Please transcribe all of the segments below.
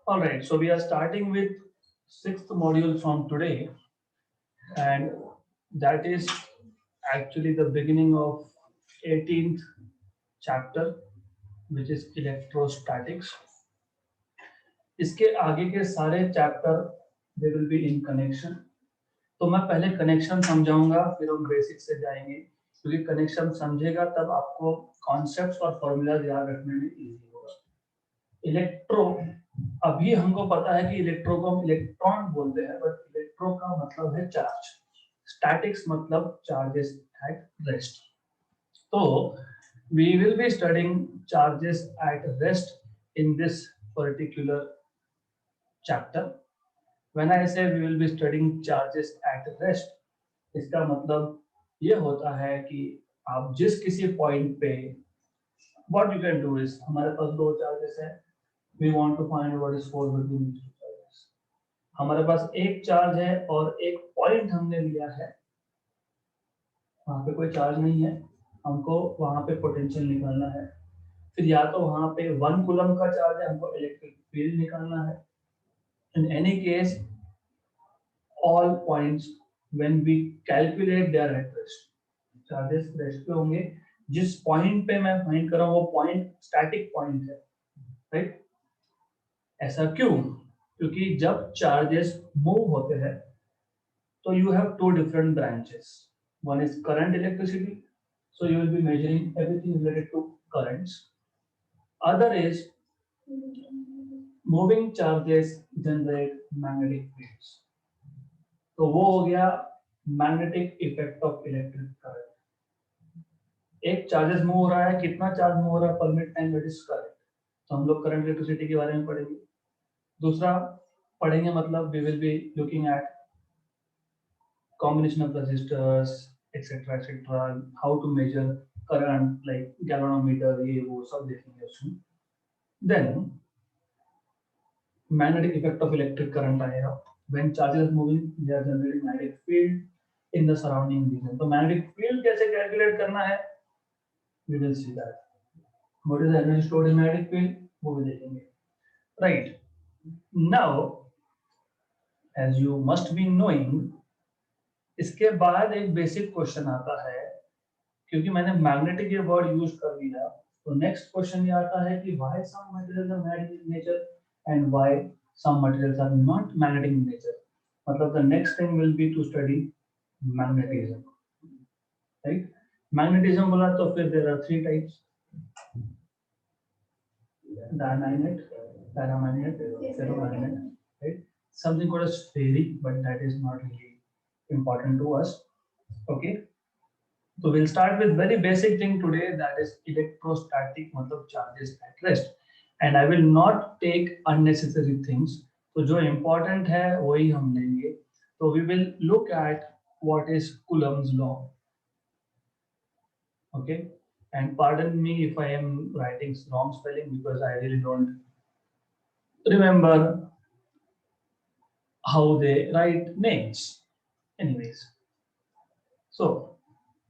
All right, so we are starting with sixth module from today, and that is actually the beginning of 18th chapter, which is electrostatics. इसके आगे के सारे chapter they will be in connection. तो मैं पहले connection समझाऊंगा, फिर हम बेसिक से जाएंगे, क्योंकि कनेक्शन समझेगा तब आपको कॉन्सेप्ट्स और फॉर्मूला याद रखने में इजी होगा. इलेक्ट्रो, अभी हमको पता है कि इलेक्ट्रो को हम इलेक्ट्रॉन बोलते हैं, बट इलेक्ट्रो का मतलब है चार्ज. स्टैटिक्स मतलब चार्जेस एट रेस्ट. तो we will be studying charges at rest in this particular chapter. When I say we will be studying charges at rest, इसका मतलब ये होता है कि आप जिस किसी पॉइंट पे, what you can do is, हमारे पास दो चार्जेस है, we want to find what is force between these two charges. हमारे पास एक चार्ज है और एक पॉइंट हमने लिया है, वहां पे कोई चार्ज नहीं है, हमको वहां पे पोटेंशियल निकालना है. फिर या तो वहां पे 1 कूलम का चार्ज है, हमको इलेक्ट्रिक फील्ड निकालना है. In any case, all points when we calculate they are at rest. Charges rest पे होंगे. जिस पॉइंट पे मैं फाइंड कर रहा हूँ वो पॉइंट स्टैटिक पॉइंट है, राइट? ऐसा क्यों? क्योंकि जब चार्जेस मूव होते हैं तो you have to different branches. One is current electricity, so you will be measuring everything related to currents. Other is moving charges generate magnetic fields. तो वो हो गया magnetic effect of electric current. एक charges move हो रहा है, कितना charge move हो रहा है पर minute time, that is current. तो हम लोग करंट इलेक्ट्रिसिटी के बारे में पढ़ेंगे. दूसरा पढ़ेंगे मतलब we will be looking at combination of resistors, etc etc, how to measure current like galvanometer, ये वो सब देखेंगे उसमें. Then magnetic effect of electric current आएगा. When charges are moving, they are generating magnetic field in the surrounding region. तो magnetic field कैसे calculate करना है, we will see that. What is the energy stored in magnetic field, वो भी देखेंगे. Right. Now, as you must be knowing, इसके बाद एक बेसिक क्वेश्चन आता है, क्योंकि मैंने मैग्नेटिक ये वर्ड यूज कर दिया, तो नेक्स्ट क्वेश्चन ये आता है कि why some materials are magnetic in nature and why some materials are not magnetic in nature. मतलब the next thing will be to study magnetism, right? Magnetism बोला तो फिर there are three types: diamagnet, paramagnet, ferromagnet, right? Something called as ferric, but that is not really important to us. Okay, so we'll start with very basic thing today, that is electrostatic मतलब charges at rest, and I will not take unnecessary things. तो जो important है वही हम लेंगे. So we will look at what is Coulomb's law. Okay, and pardon me if I am writing wrong spelling because I really don't remember how they write names. Anyways, so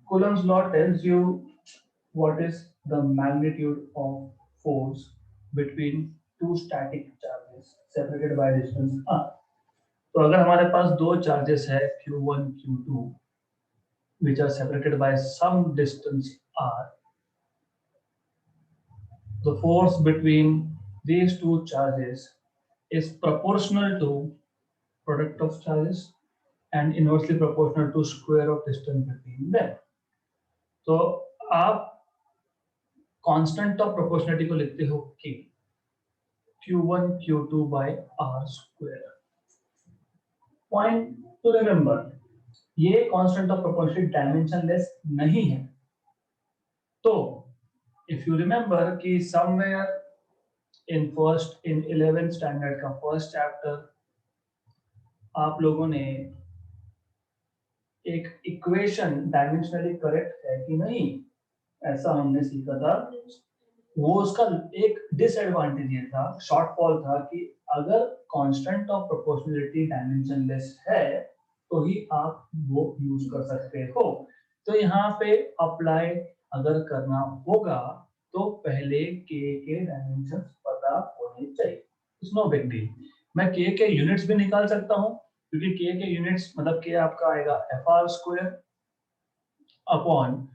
Coulomb's law tells you what is the magnitude of force between two static charges separated by distance r. तो अगर हमारे पास दो charges है q1 q2 which are separated by some distance r, the force between these two charges is proportional to product of charges and inversely proportional to square of distance between them. तो आप constant of proportionality को लिखते हो कि q1 q2 by r square. Point two remember, ये constant of proportionality dimensionless नहीं है. तो इफ यू रिमेंबर कि समवेयर इन 11th स्टैंडर्ड का फर्स्ट चैप्टर आप लोगों ने एक इक्वेशन डायमेंशनली करेक्ट है कि नहीं ऐसा हमने सीखा था. वो उसका एक डिसएडवांटेज ये था, शॉर्टफॉल था, कि अगर कांस्टेंट ऑफ प्रोपोर्शनलिटी डायमेंशनलेस है तो ही आप वो यूज कर सकते हो. तो यहाँ पे अप्लाई अगर करना होगा तो पहले के डायमेंशंस पता होने चाहिए. It's no big deal. मैं k के यूनिट्स भी निकाल सकता हूँ, क्योंकि k के यूनिट्स मतलब k आपका आएगा fr square upon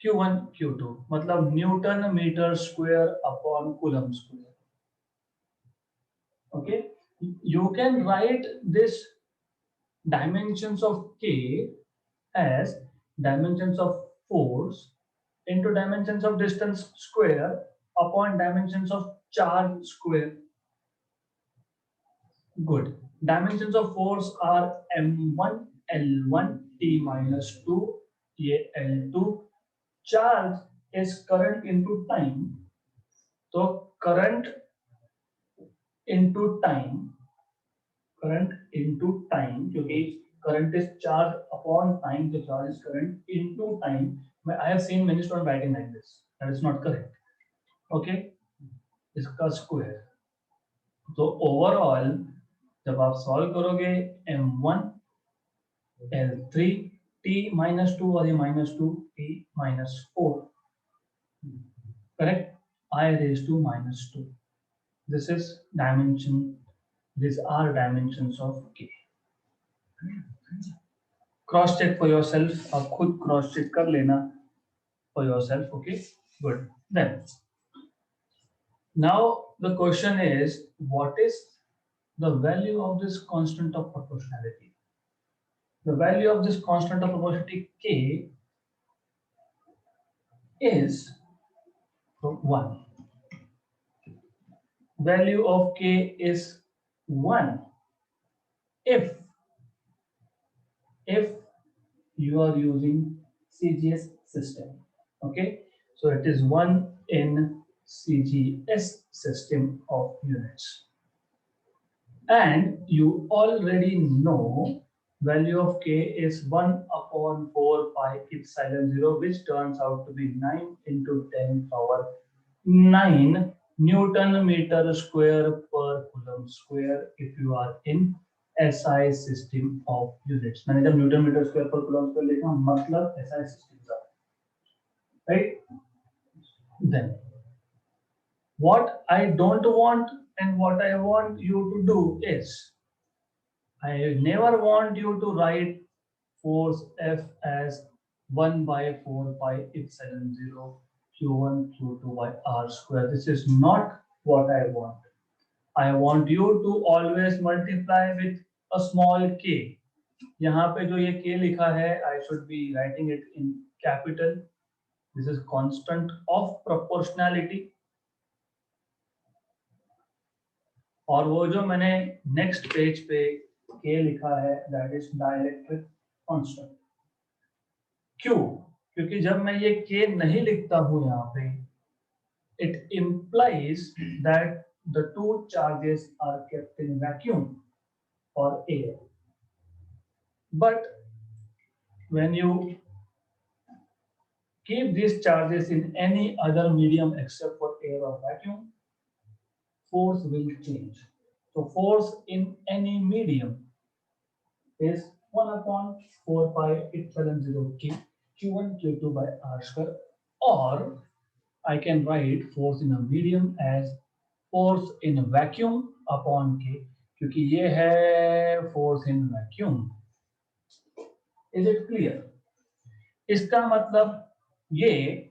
Q1 Q2, मतलब newton metre square upon coulomb square. Okay, you can write this dimensions of k as dimensions of force into dimensions of distance square upon dimensions of charge square. Good. Dimensions of force are m1 l1 t minus 2 ये l2. Charge is current into time, so current into time, क्योंकि current is charge upon time, so charge is current into time. I have seen many students writing like this. That is not correct. Okay, इसका square. तो overall जब आप solve करोगे m1 l3 t minus 2 और ये minus 2 t minus 4, correct, I raised to minus 2. This is dimension. These are dimensions of k. Cross check for yourself, आप खुद cross check कर लेना for yourself. Okay, good. Then now the question is what is the value of this constant of proportionality. The value of this constant of proportionality k is 1. Value of k is 1 if you are using CGS system. Okay, so it is 1 in CGS system of units, and you already know value of k is 1 upon 4 pi epsilon 0, which turns out to be 9 into 10 power 9 Newton meter square per coulomb square if you are in SI system of units. मैंने जब Newton metre square पर coulomb square लिखा, मतलब SI system का, right? Then what I don't want and what I want you to do is, I never want you to write force F as 1 by 4 pi epsilon 0 Q1 Q2 by R square. This is not what I want. I want you to always multiply with a small k. यहाँ पे जो ये k लिखा है, I should be writing it in capital. This is constant of proportionality. और वो जो मैंने next page पे k लिखा है, that is dielectric constant. क्यों? क्योंकि जब मैं ये k नहीं लिखता हूँ यहाँ पे, it implies that the two charges are kept in vacuum or air. But when you keep these charges in any other medium except for air or vacuum, force will change. So force in any medium is 1 upon 4 pi epsilon 0 k Q1 Q2 by R square, or I can write force in a medium as force in a vacuum upon k, क्योंकि ये है force in vacuum. Is it clear? इसका मतलब ये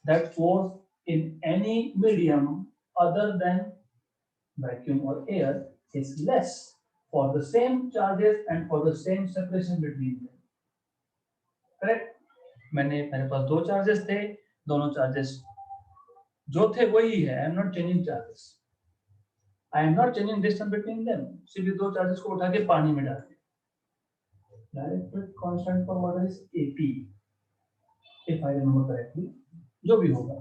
that force in any medium other than vacuum or air is less for the same charges and for the same separation between them. Correct? मेरे पास दो charges थे, दोनों charges जो थे वही है. I am not changing charges. I am not changing distance between them. सिर्फ दो चार्जेस को उठा के पानी में डाल दिया. Dielectric constant for water is 80, if I remember correctly. जो भी होगा,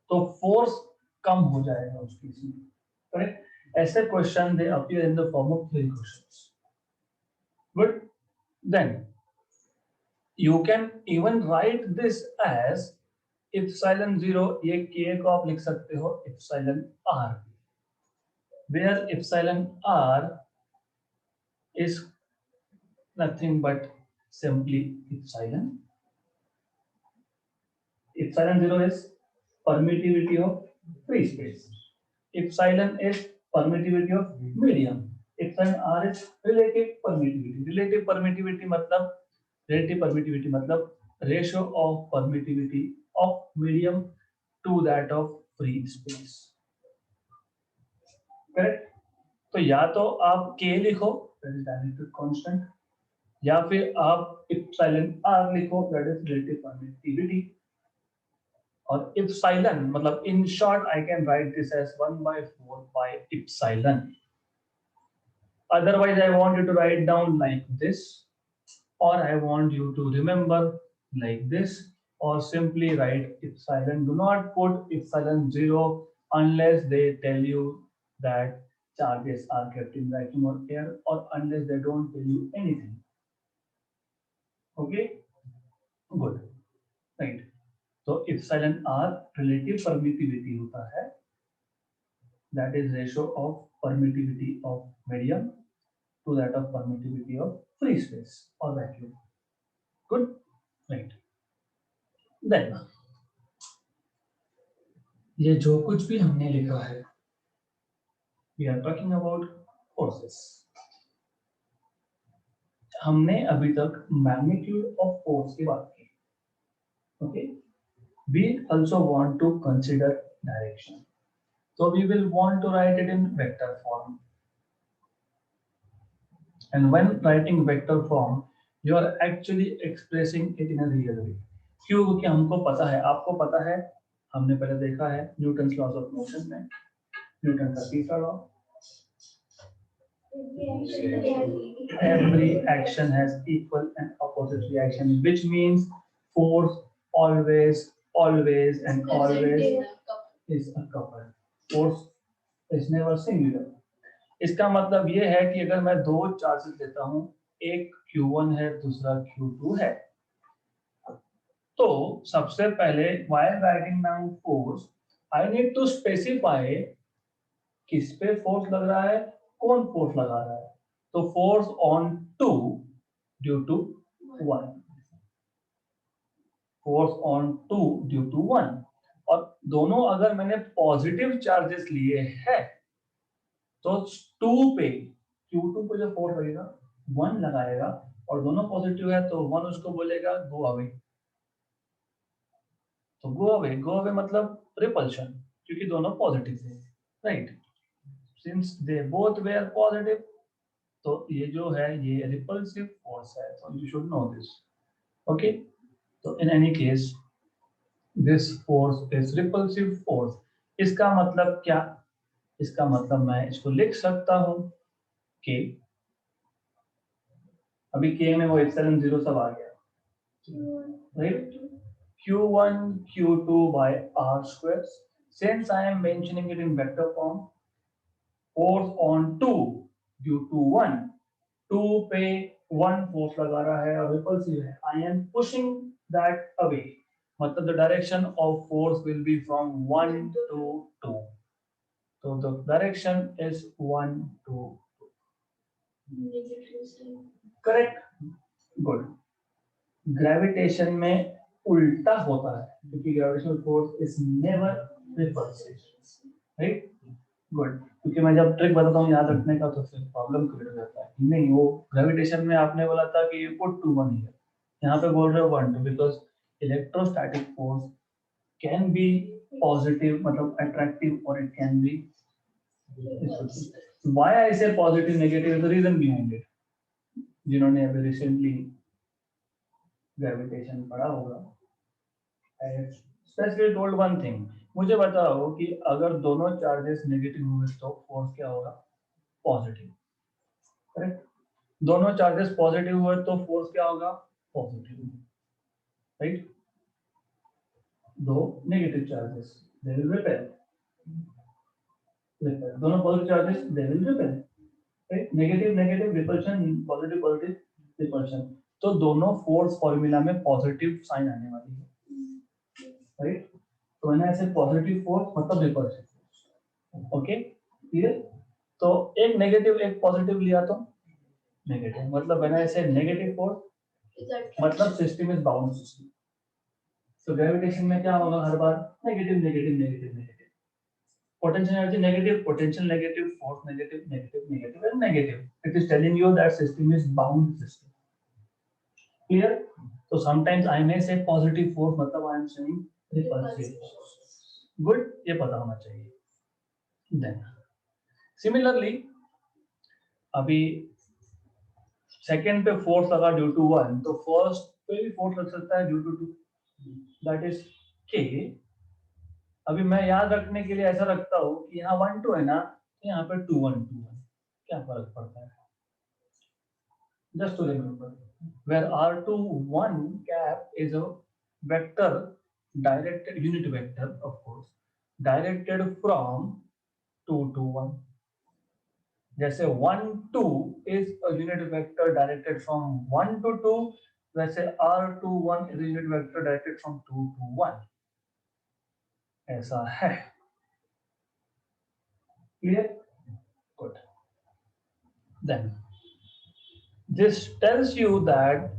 तो फोर्स कम हो जाएगा उस केस में. करेक्ट? ऐसे question they appear in the form of 3 questions. But then you can even write this as epsilon 0. ये k को आप लिख सकते हो epsilon r, where epsilon r is nothing but simply epsilon. Epsilon 0 is permittivity of free space. Epsilon is permittivity of medium. Epsilon r is relative permittivity. Relative permittivity मतलब ratio of permittivity of medium to that of free space. Correct? तो या तो आप k लिखो, that is dielectric constant, या फिर आप epsilon r लिखो, that is relative permittivity. और epsilon मतलब in short I can write this as 1/4 by epsilon. Otherwise I want you to write down like this, or I want you to remember like this, or simply write epsilon. Do not put epsilon 0 unless they tell you that charges are kept in vacuum or air, or unless they don't tell you anything. Okay, good, right? तो epsilon r relative permittivity होता है, that is ratio of permittivity of medium to that of permittivity of free space or vacuum. Good, right? Then ये जो कुछ भी हमने लिखा है, we are talking about forces. हमने अभी तक magnitude of force की बात की. Okay, we also want to consider direction. So we will want to write it in vector form. And when writing vector form, you are actually expressing it in a real way. क्यों? क्योंकि हमको पता है, आपको पता है, हमने पहले देखा है न्यूटन्स लॉज ऑफ मोशन में, न्यूटन का तीसरा law, every action has equal and opposite reaction, which means force always and always is a couple. Force is never singular. इसका मतलब ये है कि अगर मैं दो चार्जेस लेता हूं, एक Q1 है, दूसरा Q2 है, तो सबसे पहले while writing down force, I need to specify किस पे फोर्स लग रहा है, कौन फोर्स लगा रहा है. तो force on 2 due to 1, force on 2 due to 1. और दोनों अगर मैंने पॉजिटिव चार्जेस लिए हैं, तो 2 पे Q2 पे जो फोर्स लगेगा 1 लगाएगा, और दोनों पॉजिटिव है तो 1 उसको बोलेगा गो अवे. तो गो अवे मतलब रिपल्शन, क्योंकि दोनों पॉजिटिव थे, right? Since they both were positive, तो ये जो है ये रिपल्सिव फोर्स है. तो you should know this. Okay, तो in any case this force is repulsive force. इसका मतलब क्या? इसका मतलब मैं इसको लिख सकता हूं कि अभी के में वो एप्सिलॉन 0 सब आ गया, right? Q1 Q2 by r square. Since I am mentioning it in vector form, force on 2 due to 1, 2 पे 1 फोर्स लगा रहा है और रिपल्सिव है. I am pushing that away. मतलब the direction of force will be from 1 to 2. So the direction is 1 to 2. Correct? Good. Gravitation में उल्टा होता है, क्योंकि gravitational force is never repulsive, right? Good. क्योंकि मैं जब ट्रिक बताता हूँ याद रखने का, तो फिर प्रॉब्लम क्रिएट हो जाता है. नहीं, वो ग्रेविटेशन में आपने बोला था कि यू पुट 2 1 हियर, यहाँ पे बोल रहे हो 1 2, because electrostatic force can be positive मतलब अट्रैक्टिव, और it can be. Why I say positive negative is the reason behind it. जिन्होंने अभी रिसेंटली ग्रेविटेशन पढ़ा होगा, स्पेसिफिकली टोल्ड वन थिंग. मुझे बताओ कि अगर दोनों चार्जेस नेगेटिव हुए तो फोर्स क्या होगा? पॉजिटिव. करेक्ट? दोनों चार्जेस पॉजिटिव हुए तो फोर्स क्या होगा? Positive, right? दो negative charges they will repel. दोनों positive charges they will repel, right? Negative repulsion, positive repulsion. तो दोनों फोर्स फॉर्मूला में पॉजिटिव साइन आने वाली है, राइट? तो मैंने ऐसे पॉजिटिव फोर्स मतलब रिपल्सिव फोर्स. Okay, clear? तो एक नेगेटिव एक पॉजिटिव लिया तो नेगेटिव, मतलब मैंने ऐसे नेगेटिव फोर्स मतलब सिस्टम इज बाउंड सिस्टम. तो ग्रेविटेशन में क्या होगा? हर बार negative negative negative negative. potential energy negative, potential negative, force negative, negative, negative, and negative. It is telling you that system is bound system. Clear? So sometimes I may say positive force, मतलब I am saying repulsive force. Good? ये पता होना चाहिए. Then similarly, अभी second पे force लगा due to one, तो first पे भी फोर्स लग सकता है due to two, that is K. अभी मैं याद रखने के लिए ऐसा रखता हूँ कि यहाँ 1 2 है ना, यहाँ पे 2 1 2 1, क्या फर्क पड़ता है? Just to remember, where R2 1 cap is a vector directed unit vector, of course, directed from 2 to 1. जैसे 1 2 is a unit vector directed from 1 to 2, वैसे R2 1 is a unit vector directed from 2 to 1. ऐसा है. Clear? Good. Then this tells you that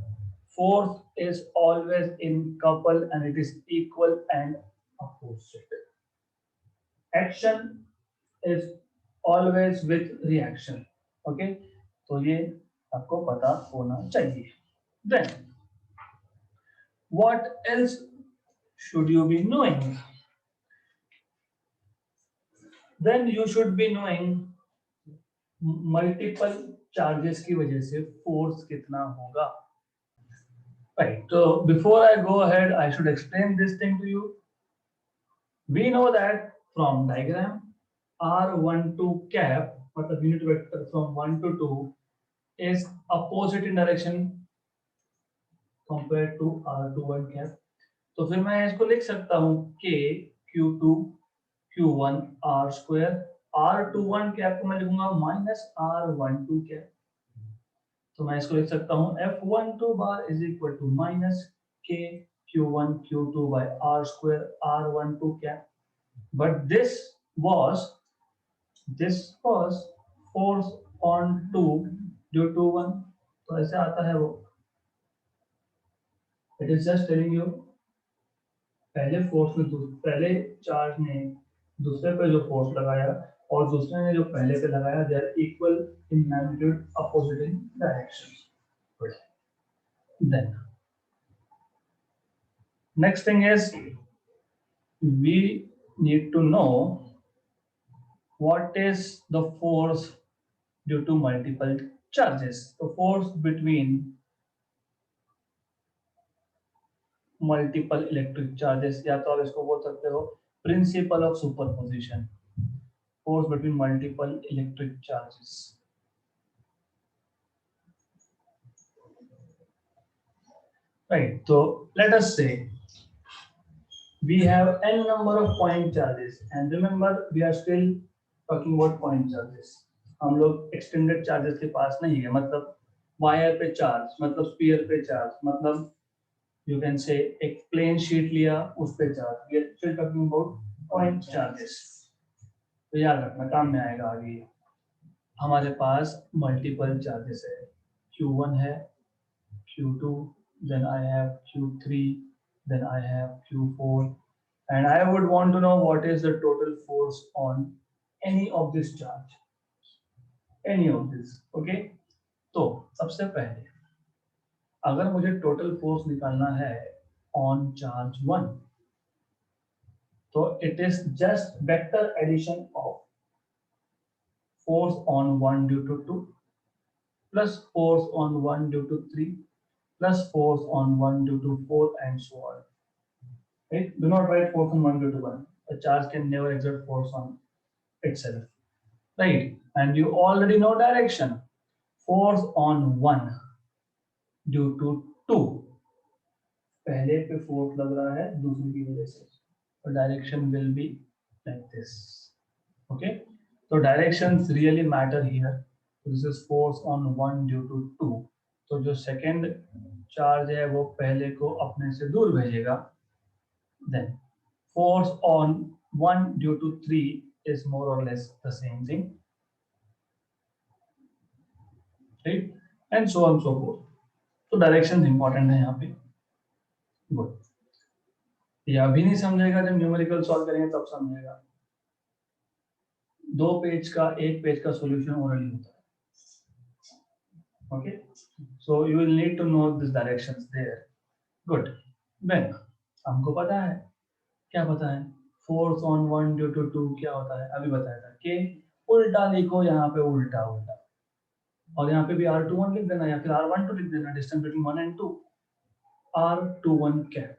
force is always in couple and it is equal and opposite. Action is always with reaction. Okay, तो ये आपको पता होना चाहिए. Then what else should you be knowing? Then you should be knowing multiple charges की वजह से force कितना होगा. Right. So before I go ahead, I should explain this thing to you. We know that from diagram, R12 cap, मतलब unit vector from 1 to 2 is opposite in direction compared to R21 cap. तो फिर मैं इसको लिख सकता हूँ K Q2 Q1 R square, R21 cap को मैं लिखूंगा माइनस R12 कैप. तो मैं इसको लिख सकता हूँ F12 bar is equal to minus K Q1 Q2 by R square R12 cap. But this was force on 2 due to 1. तो ऐसे आता है वो. It is just telling you पहले फोर्स में पहले चार्ज ने दूसरे पे जो फोर्स लगाया और दूसरे ने जो पहले पे लगाया, they are equal in magnitude, opposite in direction. Then next thing is we need to know what is the force due to multiple charges. The force between multiple electric charges, या तो आप इसको बोल सकते हो principle of superposition. Force between multiple electric charges. Right. So let us say we have n number of point charges, and remember we are still talking about point charges. हम लोग extended charges के पास नहीं है. मतलब wire पे charge, मतलब sphere पे charge, मतलब you can say एक प्लेन शीट लिया उस पे charge. We are still talking about point charges. तो याद रखना, काम में आएगा आगे. हमारे पास मल्टीपल चार्जेस है. Q1 है, Q2, then I have Q3, then I have Q4, and I would want to know what is the total force on any of this charge, any of this. Okay, तो सबसे पहले अगर मुझे total force निकालना है on charge 1, तो it is just vector addition of force on 1 due to 2 plus force on 1 due to 3 plus force on 1 due to 4 and so on. Right? Do not write force on 1 due to 1. A charge can never exert force on itself. Right? And you already know direction. Force on 1 due to 2. पहले पे force लग रहा है दूसरे की वजह से. So direction will be like this. Okay? So directions really matter here. So this is force on 1 due to 2. तो जो सेकेंड चार्ज है वो पहले को अपने से दूर भेजेगा. Then force on 1 due to 3 is more or less the same thing, right? And so on so forth. So directions important है यहाँ पे. Good. ये अभी नहीं समझेगा, जब न्यूमेरिकल सॉल्व करेंगे तब समझेगा. दो पेज का एक पेज का सॉल्यूशन ओरली होता है. Okay, so you will need to know this directions there. Good. Then हमको पता है, क्या पता है, फोर्स ऑन 1 ड्यू टू 2 क्या होता है, अभी बताया था कि उल्टा लिखो, यहाँ पे उल्टा उल्टा, और यहाँ पे भी R21 लिख देना या फिर R12 लिख देना, distance between 1 and 2, R21 cap.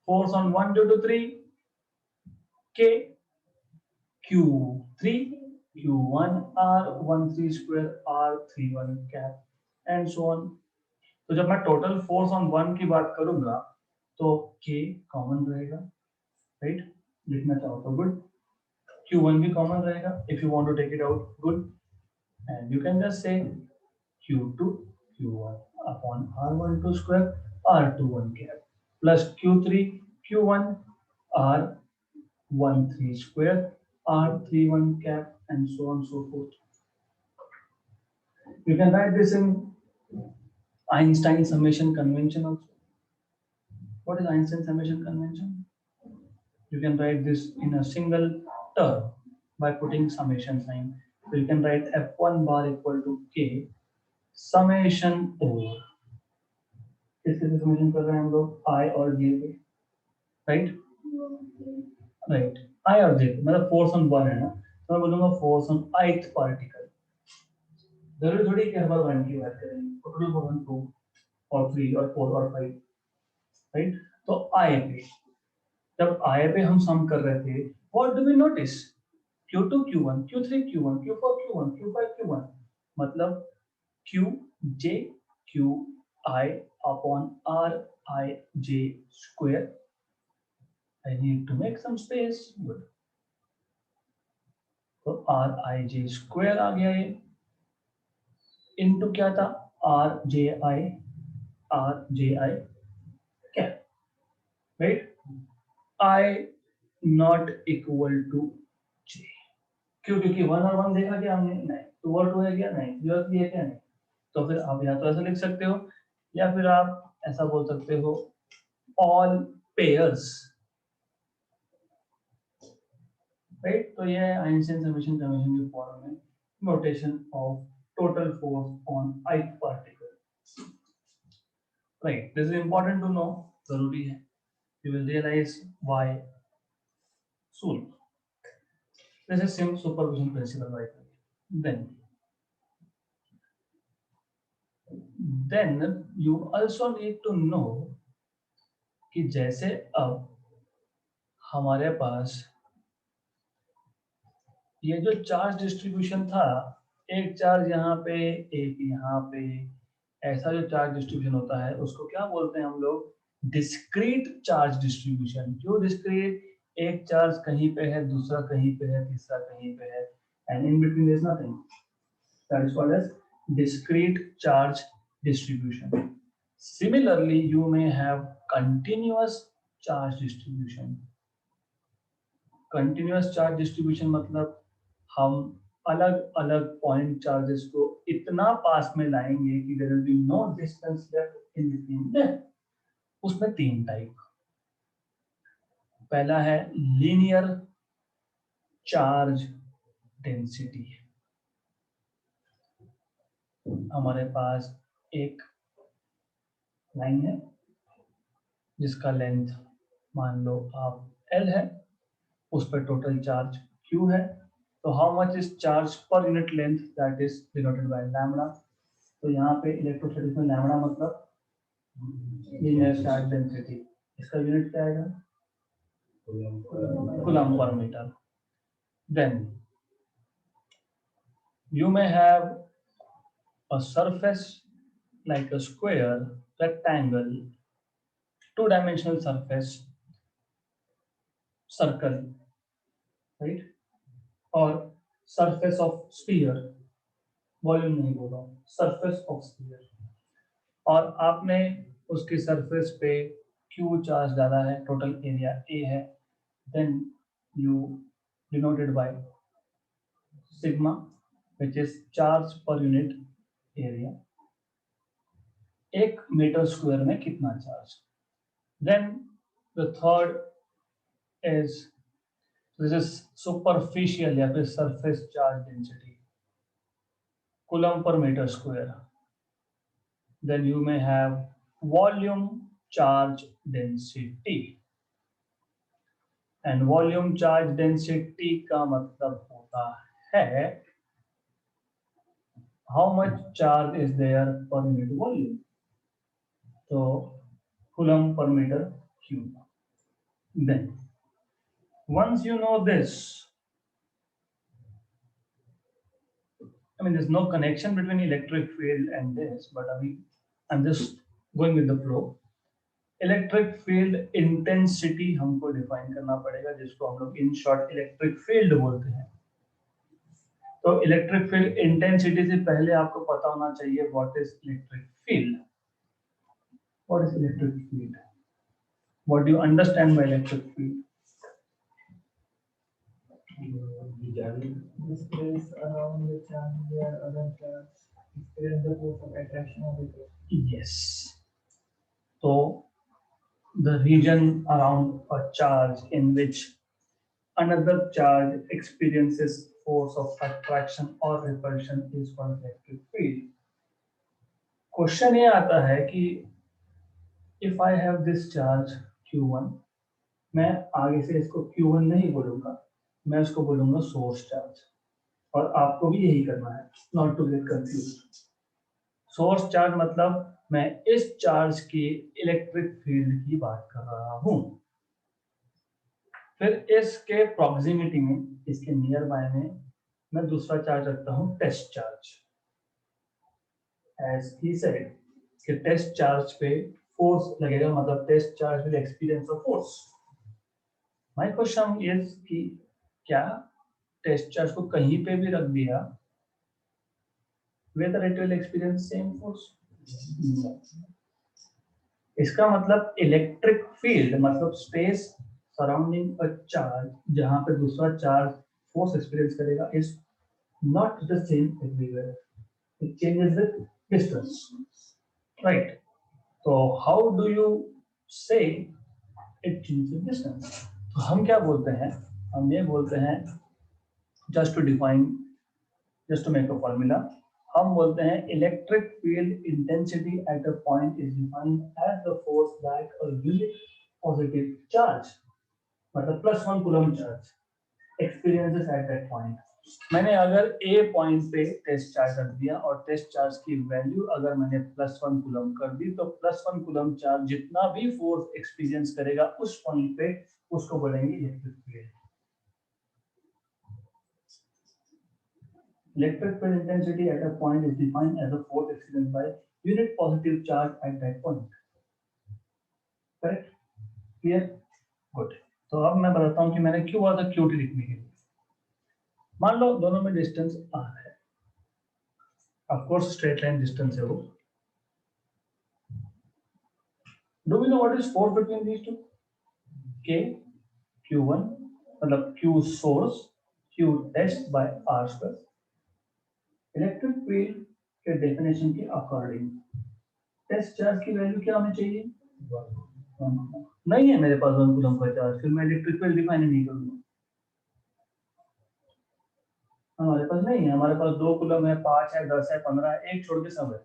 Force on 1 due to 3 K Q3 Q1 R13 square R31 cap and so on. तो जब मैं टोटल फोर्स ऑन 1 की बात करूंगा तो K कॉमन रहेगा, राइट. लिखना चाहो तो गुड. Q1 भी कॉमन रहेगा, if you want to take it out good, and you can just say Q2 Q1 upon R12 square R21 cap plus Q3 Q1 R13 square R31 cap and so on so forth. You can write this in Einstein summation convention also. What is Einstein summation convention? You can write this in a single term by putting summation sign. So you can write F1 bar equal to K summation over. किसके से summation कर रहे हैं हम लोग? I और J पे, right? Right. I और J मतलब force on 1 है ना, तो मैं बोलूँगा force on ith particle. जरूरी थोड़ी कि हर बार 1 की बात करेंगे, टोटल force on 2 और 3 और 4 और 5, right? तो I पे, जब I पे हम सम कर रहे थे, what do we notice? Q2 Q1 Q3 Q1 Q4 Q1 Q5 Q1, मतलब Qj Qi upon Rij square. I need to make some space. Good. तो Rij square आ गया ये, इनटू क्या था, Rji क्या, right. I not equal to J. क्यों? क्योंकि 1 और 1 देखा क्या हमने? नहीं. 2 और 2 है क्या? नहीं. 3 और 3 है क्या? नहीं. तो फिर आप या तो ऐसा लिख सकते हो या फिर आप ऐसा बोल सकते हो all pairs, राइट. तो ये है आइंस्टाइन समेशन कन्वेंशन के फॉर्म में notation of total force on ith particle, right. This is important to know, जरूरी है. You will realise why soon. This is same supervision principle by the way. Then you also need to know कि जैसे अब हमारे पास ये जो charge distribution था, एक चार्ज यहाँ पे एक यहाँ पे, ऐसा जो चार्ज डिस्ट्रीब्यूशन होता है उसको क्या बोलते हैं हम लोग? Discrete charge distribution. क्यों डिस्क्रीट? एक चार्ज कहीं पे है, दूसरा कहीं पे है, तीसरा कहीं पे है, and in between there is nothing. That is called as discrete charge distribution. Similarly, you may have continuous charge distribution. Continuous charge distribution मतलब हम अलग अलग पॉइंट चार्जेस को इतना पास में लाएंगे कि there will be no distance left in between them. उसमें तीन टाइप. पहला है लीनियर चार्ज डेंसिटी. हमारे पास एक लाइन है जिसका लेंथ मान लो आप L है, उस पर टोटल चार्ज Q है. तो how much is charge per unit length, that is denoted by lambda. तो यहाँ पे इलेक्ट्रोस्टैटिक्स में लैम्बडा मतलब लीनियर चार्ज डेंसिटी. इसका यूनिट क्या आएगा? Coulomb per metre. Then you may have a surface like a square, rectangle, two-dimensional surface, circle, right? और surface of sphere, volume नहीं बोल रहा हूँ, surface of sphere. और आपने उसकी सरफेस पे Q चार्ज डाला है, टोटल एरिया A है, then you denoted by sigma which is charge per unit area. एक मीटर स्क्वायर में कितना charge. Then the third is this is superficial या फिर surface charge density, coulomb per metre square. Then you may have volume charge density. And volume charge density का मतलब होता है how much charge is there per unit volume. तो coulomb per metre cube. Then once you know this, I mean there's no connection between electric field and this, but I'm just going with the flow. Electric field intensity हमको define करना पड़ेगा, जिसको हम लोग in short electric field बोलते हैं. तो electric field intensity से पहले आपको पता होना चाहिए what is electric field. What is electric field? What do you understand by electric field? The space around the charge where other charges experience the force of attraction of the field. Yes. So the region around a charge in which another charge experiences force of attraction or repulsion is called electric field. Question ये आता है कि if I have this charge Q1, मैं आगे से इसको Q1 नहीं बोलूंगा, मैं इसको बोलूंगा सोर्स चार्ज. और आपको भी यही करना है, not to get confuse. Source charge मतलब मैं इस चार्ज की इलेक्ट्रिक फील्ड की बात कर रहा हूं. फिर इसके प्रॉक्सिमिटी में, इसके नियर बाय में मैं दूसरा चार्ज रखता हूं test charge. As he said कि टेस्ट चार्ज पे फोर्स लगेगा, मतलब test charge will experience a force. My question is कि क्या टेस्ट चार्ज को कहीं पे भी रख दिया whether it will experience same force? No. इसका मतलब इलेक्ट्रिक फील्ड मतलब स्पेस सराउंडिंग अ चार्ज जहां पे दूसरा चार्ज फोर्स एक्सपीरियंस करेगा is not the same everywhere. It changes with distance, right? तो how do you say it changes with distance? तो हम क्या बोलते हैं? हम ये बोलते हैं, just to define, just to make a formula, हम बोलते हैं electric field intensity at a point is defined as the force that a unit positive charge, मतलब +1 coulomb charge experiences at that point. मैंने अगर ए पॉइंट पे test charge रख दिया और टेस्ट चार्ज की वैल्यू अगर मैंने +1 कूलम कर दी, तो +1 कूलम चार्ज जितना भी फोर्स एक्सपीरियंस करेगा उस पॉइंट पे, उसको बोलेंगे electric field. Electric field intensity at a point is defined as a force experienced by unit positive charge at that point. Correct? Clear? Good. तो अब मैं बताता हूँ कि मैंने क्यों बोला था QT लिखने के लिए. मान लो दोनों में डिस्टेंस R है. Of course straight line distance है वो. Do we know what is force between these two? K Q1 मतलब Q source Q test by R square. Electric field के डेफिनेशन के अकॉर्डिंग टेस्ट चार्ज की value क्या होनी चाहिए? नहीं है मेरे पास 1 कूलम का चार्ज, फिर मैं इलेक्ट्रिक फील्ड डिफाइन नहीं करूंगा. हमारे पास नहीं है, हमारे पास 2 कूलम है, 5 है, 10 है, 15 है, एक छोड़ के सब है.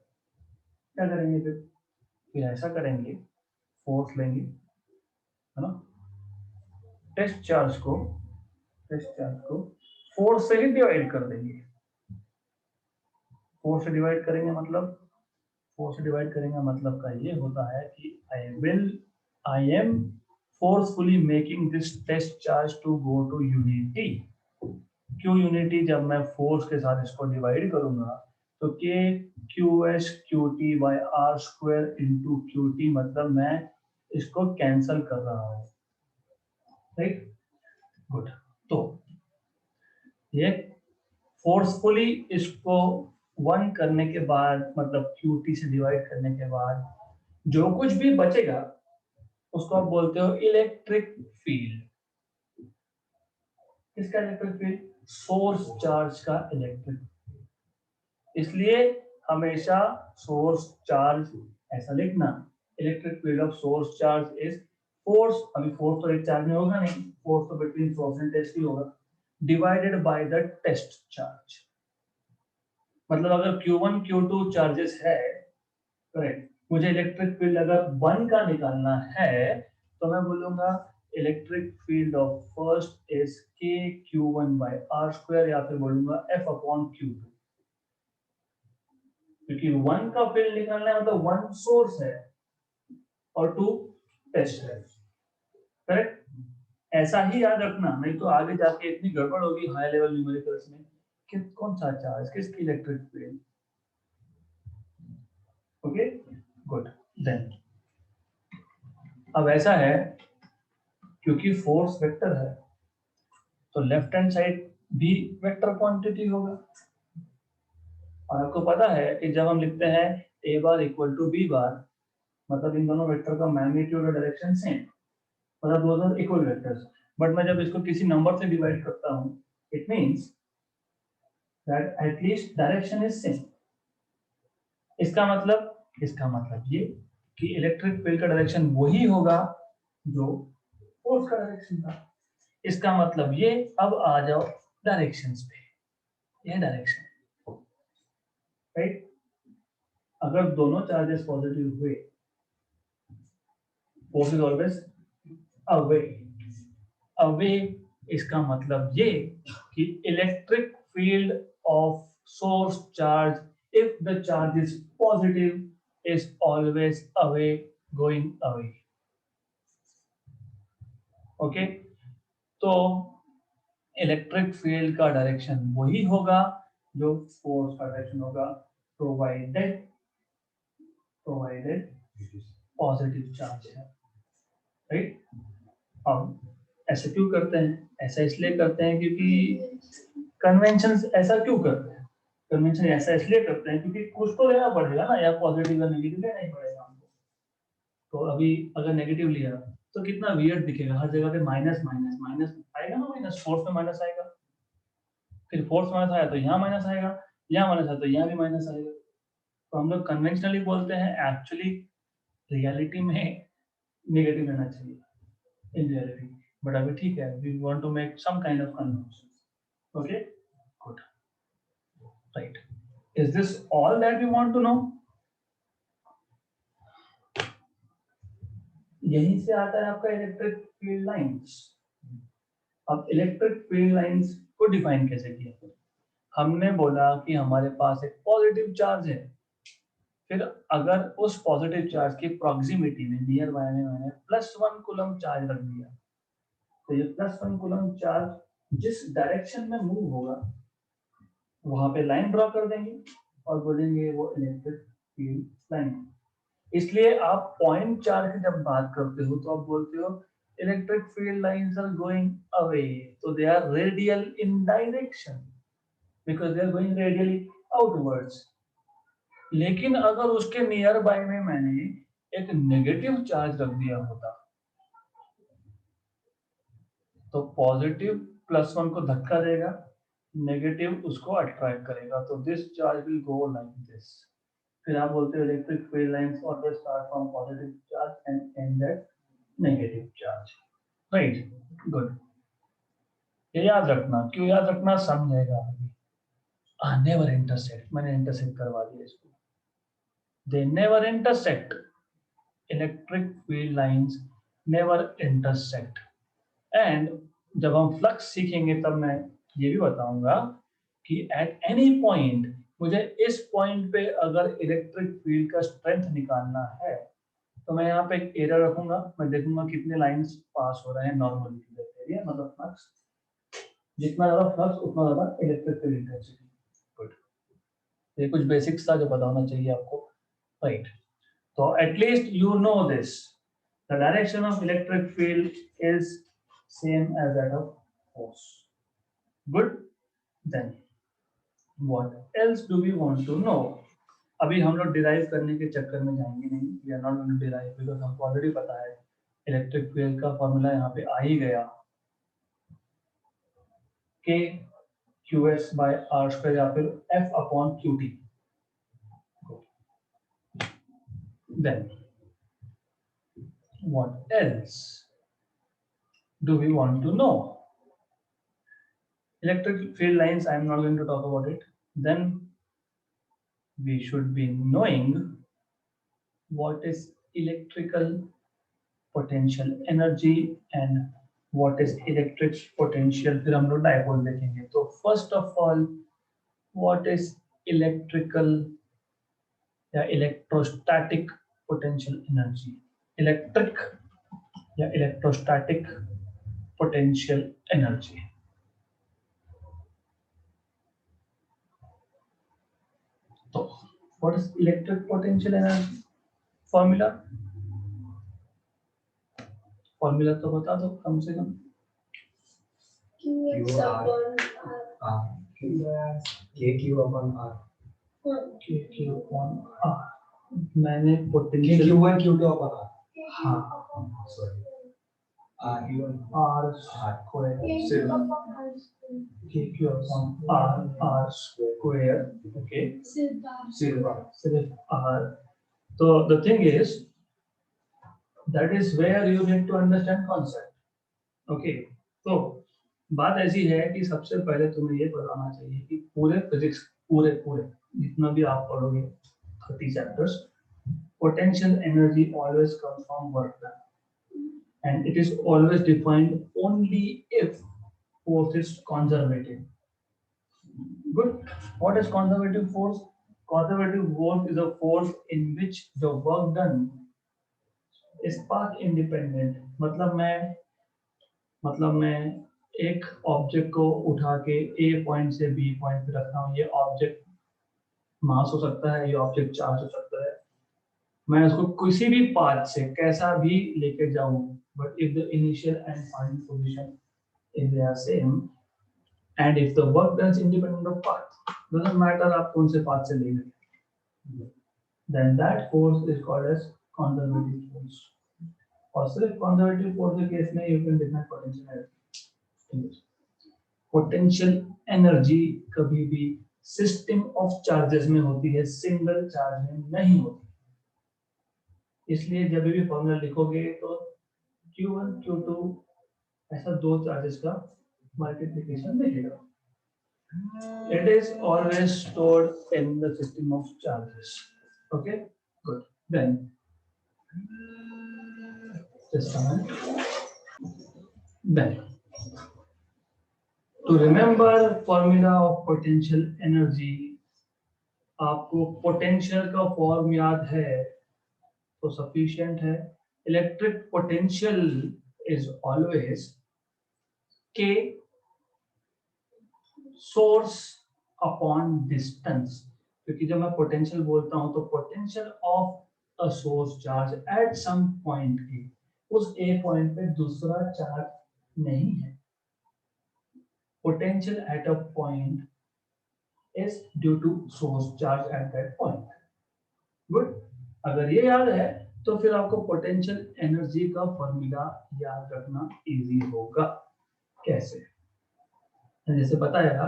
क्या करेंगे फिर ऐसा करेंगे, फोर्स लेंगे, है ना, टेस्ट चार्ज को फोर्स से ही डिवाइड कर देंगे. फोर्स से डिवाइड करेंगे मतलब का ये होता है कि I am forcefully making this test charge to go to unity. क्यों यूनिटी? जब मैं फोर्स के साथ इसको डिवाइड करूंगा तो K QS QT by R square into QT, मतलब मैं इसको कैंसल कर रहा हूं. राइट? गुड. तो ये फोर्सफुली इसको 1 करने के बाद, मतलब QT से डिवाइड करने के बाद जो कुछ भी बचेगा उसको आप बोलते हो इलेक्ट्रिक फील्ड. किसका इलेक्ट्रिक फील्ड? सोर्स चार्ज का इलेक्ट्रिक. इसलिए हमेशा सोर्स चार्ज ऐसा लिखना, electric field of source charge is force, अभी फोर्स तो एक चार्ज में होगा नहीं, फोर्स तो बिटवीन सोर्स एंड टेस्ट ही होगा, divided by the test charge. मतलब अगर Q1 Q2 चार्जेस है, करेक्ट, मुझे इलेक्ट्रिक फील्ड अगर 1 का निकालना है तो मैं बोलूंगा electric field of first is K Q1 by R², या फिर बोलूंगा F/Q2, क्योंकि 1 का फील्ड निकालना है मतलब 1 सोर्स है और 2 टेस्ट है, करेक्ट। ऐसा ही याद रखना, नहीं तो आगे जाके इतनी गड़बड़ होगी हाई लेवल न्यूमेरिकल्स में कि कौन सा चार्ज किसकी electric field. Okay, good. Then अब ऐसा है, क्योंकि फोर्स वेक्टर है तो लेफ्ट हैंड साइड भी वेक्टर क्वांटिटी होगा, और आपको पता है कि जब हम लिखते हैं a bar equal to b bar, मतलब इन दोनों वेक्टर का मैग्नीट्यूड और डायरेक्शन सेम, मतलब दोनों इक्वल वेक्टर्स। बट मैं जब इसको किसी नंबर से डिवाइड करता हूँ, it means that at least direction is same. इसका मतलब ये कि इलेक्ट्रिक फील्ड का डायरेक्शन वही होगा जो फोर्स का डायरेक्शन था। इसका मतलब ये, अब आ जाओ डायरेक्शंस पे, ये डायरेक्शन, राइट। अगर दोनों चार्जेस पॉजिटिव हुए, force is always away, away, इसका मतलब ये कि electric field of source charge if the charge is positive is always away, going away. Okay, तो इलेक्ट्रिक फील्ड का डायरेक्शन वही होगा जो फोर्स का डायरेक्शन होगा, प्रोवाइडेड पॉजिटिव चार्ज है, राइट। अब ऐसा क्यों करते हैं? ऐसा इसलिए करते हैं क्योंकि कन्वेंशन ऐसा क्यों करते हैं, कन्वेंशन ऐसा इसलिए करते हैं क्योंकि कुछ तो लेना पड़ेगा ना, या पॉजिटिव या नेगेटिव लेना ही पड़ेगा हमको। तो अभी अगर नेगेटिव लिया तो कितना वियर्ड दिखेगा, हर जगह पे माइनस माइनस माइनस आएगा ना, माइनस फोर्स में माइनस आएगा, फिर फोर्स माइनस आया तो यहाँ माइनस आएगा, यहाँ माइनस आया तो यहाँ भी माइनस आएगा। तो हम लोग कन्वेंशनली बोलते हैं, एक्चुअली रियलिटी में नेगेटिव लेना चाहिए इन रियलिटी, बट अभी ठीक है, we want to make some kind of convention. Okay, good, right. Is this all that you want to know? यहीं से आता है आपका इलेक्ट्रिक फील्ड लाइंस। अब इलेक्ट्रिक फील्ड लाइंस को डिफाइन कैसे किया? हमने बोला कि हमारे पास एक पॉजिटिव चार्ज है, फिर अगर उस पॉजिटिव चार्ज की प्रॉक्सिमिटी में, नियर बाय में मैंने +1 कूलम चार्ज रख दिया, तो ये +1 कूलम चार्ज जिस डायरेक्शन में मूव होगा वहां पे लाइन ड्रॉ कर देंगे और बोलेंगे वो इलेक्ट्रिक फील्ड लाइन। इसलिए आप पॉइंट चार्ज की जब बात करते हो तो आप बोलते हो electric field lines are going away, तो they are radial in direction because they are going radially outwards. लेकिन अगर उसके नियर बाय में मैंने एक नेगेटिव चार्ज रख दिया होता तो पॉजिटिव +1 को धक्का देगा, नेगेटिव उसको अट्रैक्ट करेगा, तो this charge will go like this. फिर आप बोलते हो electric field lines always start from positive charge and end at negative charge, right. Good, ये याद रखना। क्यों याद रखना, समझेगा अभी। नेवर इंटरसेक्ट, मैंने इंटरसेक्ट करवा दिया इसको। They never intersect, electric field lines never intersect. And जब हम फ्लक्स सीखेंगे तब मैं ये भी बताऊंगा कि एट एनी पॉइंट, मुझे इस पॉइंट पे अगर इलेक्ट्रिक फील्ड का स्ट्रेंथ निकालना है तो मैं यहाँ पे एक एरर रखूंगा, मैं देखूंगा कितने लाइंस पास हो रहे हैं नॉर्मली, मतलब फ्लक्स, जितना ज्यादा फ्लक्स उतना ज्यादा इलेक्ट्रिक फील्ड इंटेंसिटी। गुड, ये कुछ बेसिक्स था जो बताना चाहिए आपको, राइट। तो at least you know this, the direction of electric field is same as that of force. Good. Then what else do we want to know? अभी हम लोग डिराइव करने के चक्कर में जाएंगे नहीं, we are not going to derive because हमको ऑलरेडी पता है इलेक्ट्रिक फील्ड का फॉर्मूला यहाँ पे आ ही गया, K QS by R² या फिर F/QT। Then What else do we want to know? Electric field lines, I'm not going to talk about it. Then we should be knowing what is electrical potential energy and what is electric potential. फिर हम लोग dipole देखेंगे. तो first of all, what is electrical या electrostatic potential energy? Electric या electrostatic potential energy. So, what is electric potential energy? Formula तो बता दो कम से कम. QX upon R. KQ upon R. KQ upon R. मैंने potential KQ1 Q2 upon R. हाँ Sorry. R1 R square KQ upon R. KQ upon R square. Okay. सिर्फ R. So the thing is, that is where you need to understand concept. Okay. तो बात ऐसी है कि सबसे पहले तुम्हें ये बताना चाहिए कि पूरे फिजिक्स पूरे जितना भी आप पढ़ोगे 30 chapters, potential energy always comes from work done, and it is always defined only if force is conservative. Good. What is conservative force? Conservative force is a force in which the work done is path independent. मतलब मैं एक object को उठा के ए point से B point पे रखता हूँ. ये ऑब्जेक्ट मास हो सकता है, ये ऑब्जेक्ट चार्ज हो सकता है. मैं उसको किसी भी पाथ से कैसा भी लेके जाऊं, but if the initial and final position is they are same and if the work done independent of path, doesn't matter आप कौन से पाथ से ले गए, then that force is called as conservative force. और सिर्फ कंजर्वेटिव फोर्स के case में you can define potential energy. Potential energy कभी भी सिस्टम ऑफ चार्जेस में होती है, सिंगल चार्ज में नहीं होती. इसलिए जब भी फॉर्मूला लिखोगे तो Q1 Q2 ऐसा दो चार्जेस का मल्टीप्लिकेशन दिखेगा. It is always stored in the system of charges. Okay, good. Then just a minute. Then to remember formula of potential energy, आपको पोटेंशियल का फॉर्म याद है तो सफिशिएंट है. Electric potential is always K source upon distance. क्योंकि जब मैं potential बोलता हूं तो potential of a source charge at some point के, उस ए पॉइंट पे दूसरा चार्ज नहीं है. Potential at a point is due to source charge at that point. Good. अगर ये याद है तो फिर आपको पोटेंशियल एनर्जी का फॉर्मूला याद रखना इजी होगा. कैसे? जैसे बताया,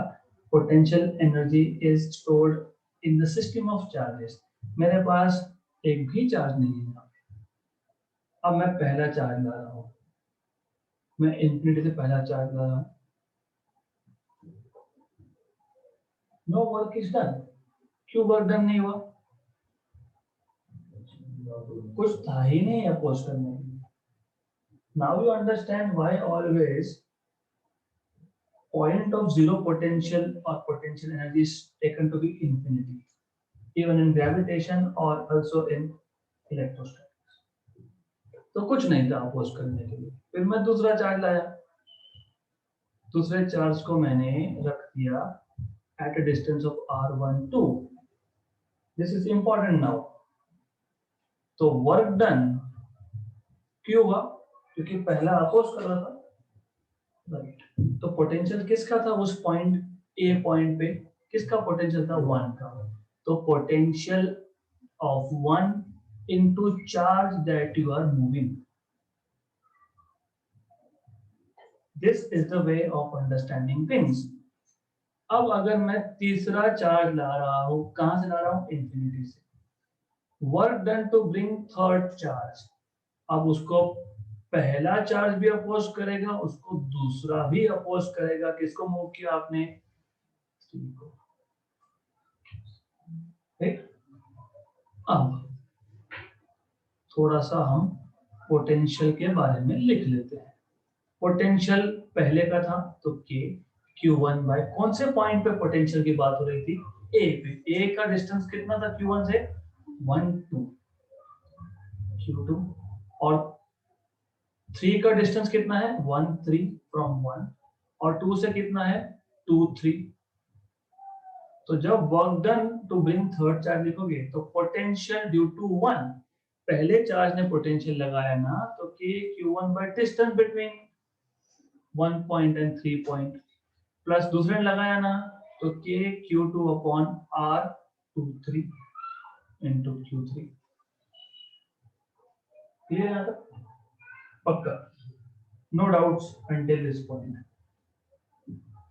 potential energy is stored in the system of charges. मेरे पास एक भी चार्ज नहीं है. अब मैं पहला चार्ज ला रहा हूं, मैं इंफिनिटी से पहला चार्ज ला रहा हूं. No work is done. क्यों वर्क डन नहीं हुआ? कुछ था ही नहीं अपोज करने के लिए. Now you understand why always point of zero potential or potential energy is taken to be infinity, even in gravitation or also in electrostatics. तो कुछ नहीं था अपोज करने के लिए. फिर मैं दूसरा चार्ज लाया, दूसरे चार्ज को मैंने रख दिया at a distance of r12. This is important now. तो वर्क डन क्यों हुआ? क्योंकि पहला अपोज कर रहा था. राइट. तो पोटेंशियल किसका था उस पॉइंट ए पॉइंट पे? किसका पोटेंशियल था? 1 का. तो potential of 1 into charge that you are moving. This is the way of understanding things. अब अगर मैं तीसरा चार्ज ला रहा हूं, कहां से ला रहा हूं? इंफिनिटी से. Work done to bring third charge. अब उसको पहला चार्ज भी अपोज करेगा, उसको दूसरा भी अपोज करेगा। किसको मूव किया आपने? 3 को। ठीक। अब थोड़ा सा हम पोटेंशियल के बारे में लिख लेते हैं। पोटेंशियल पहले का था तो के Q1 बाय कौन से पॉइंट पे पोटेंशियल की बात हो रही थी? ए पे। ए का डिस्टेंस कितना था Q1 से? 1 2 Q2। और 3 का डिस्टेंस कितना है? 1 3 फ्रॉम 1। और 2 से कितना है? 2 3। तो जब work done to bring third charge लिखोगे तो पोटेंशियल ड्यू टू 1, पहले चार्ज ने पोटेंशियल लगाया ना, तो के Q1 by distance between 1 point and 3 point, plus दूसरे ने लगाया ना, तो के Q2 upon R23 into Q3। Clear है? पक्का? No doubts until this point.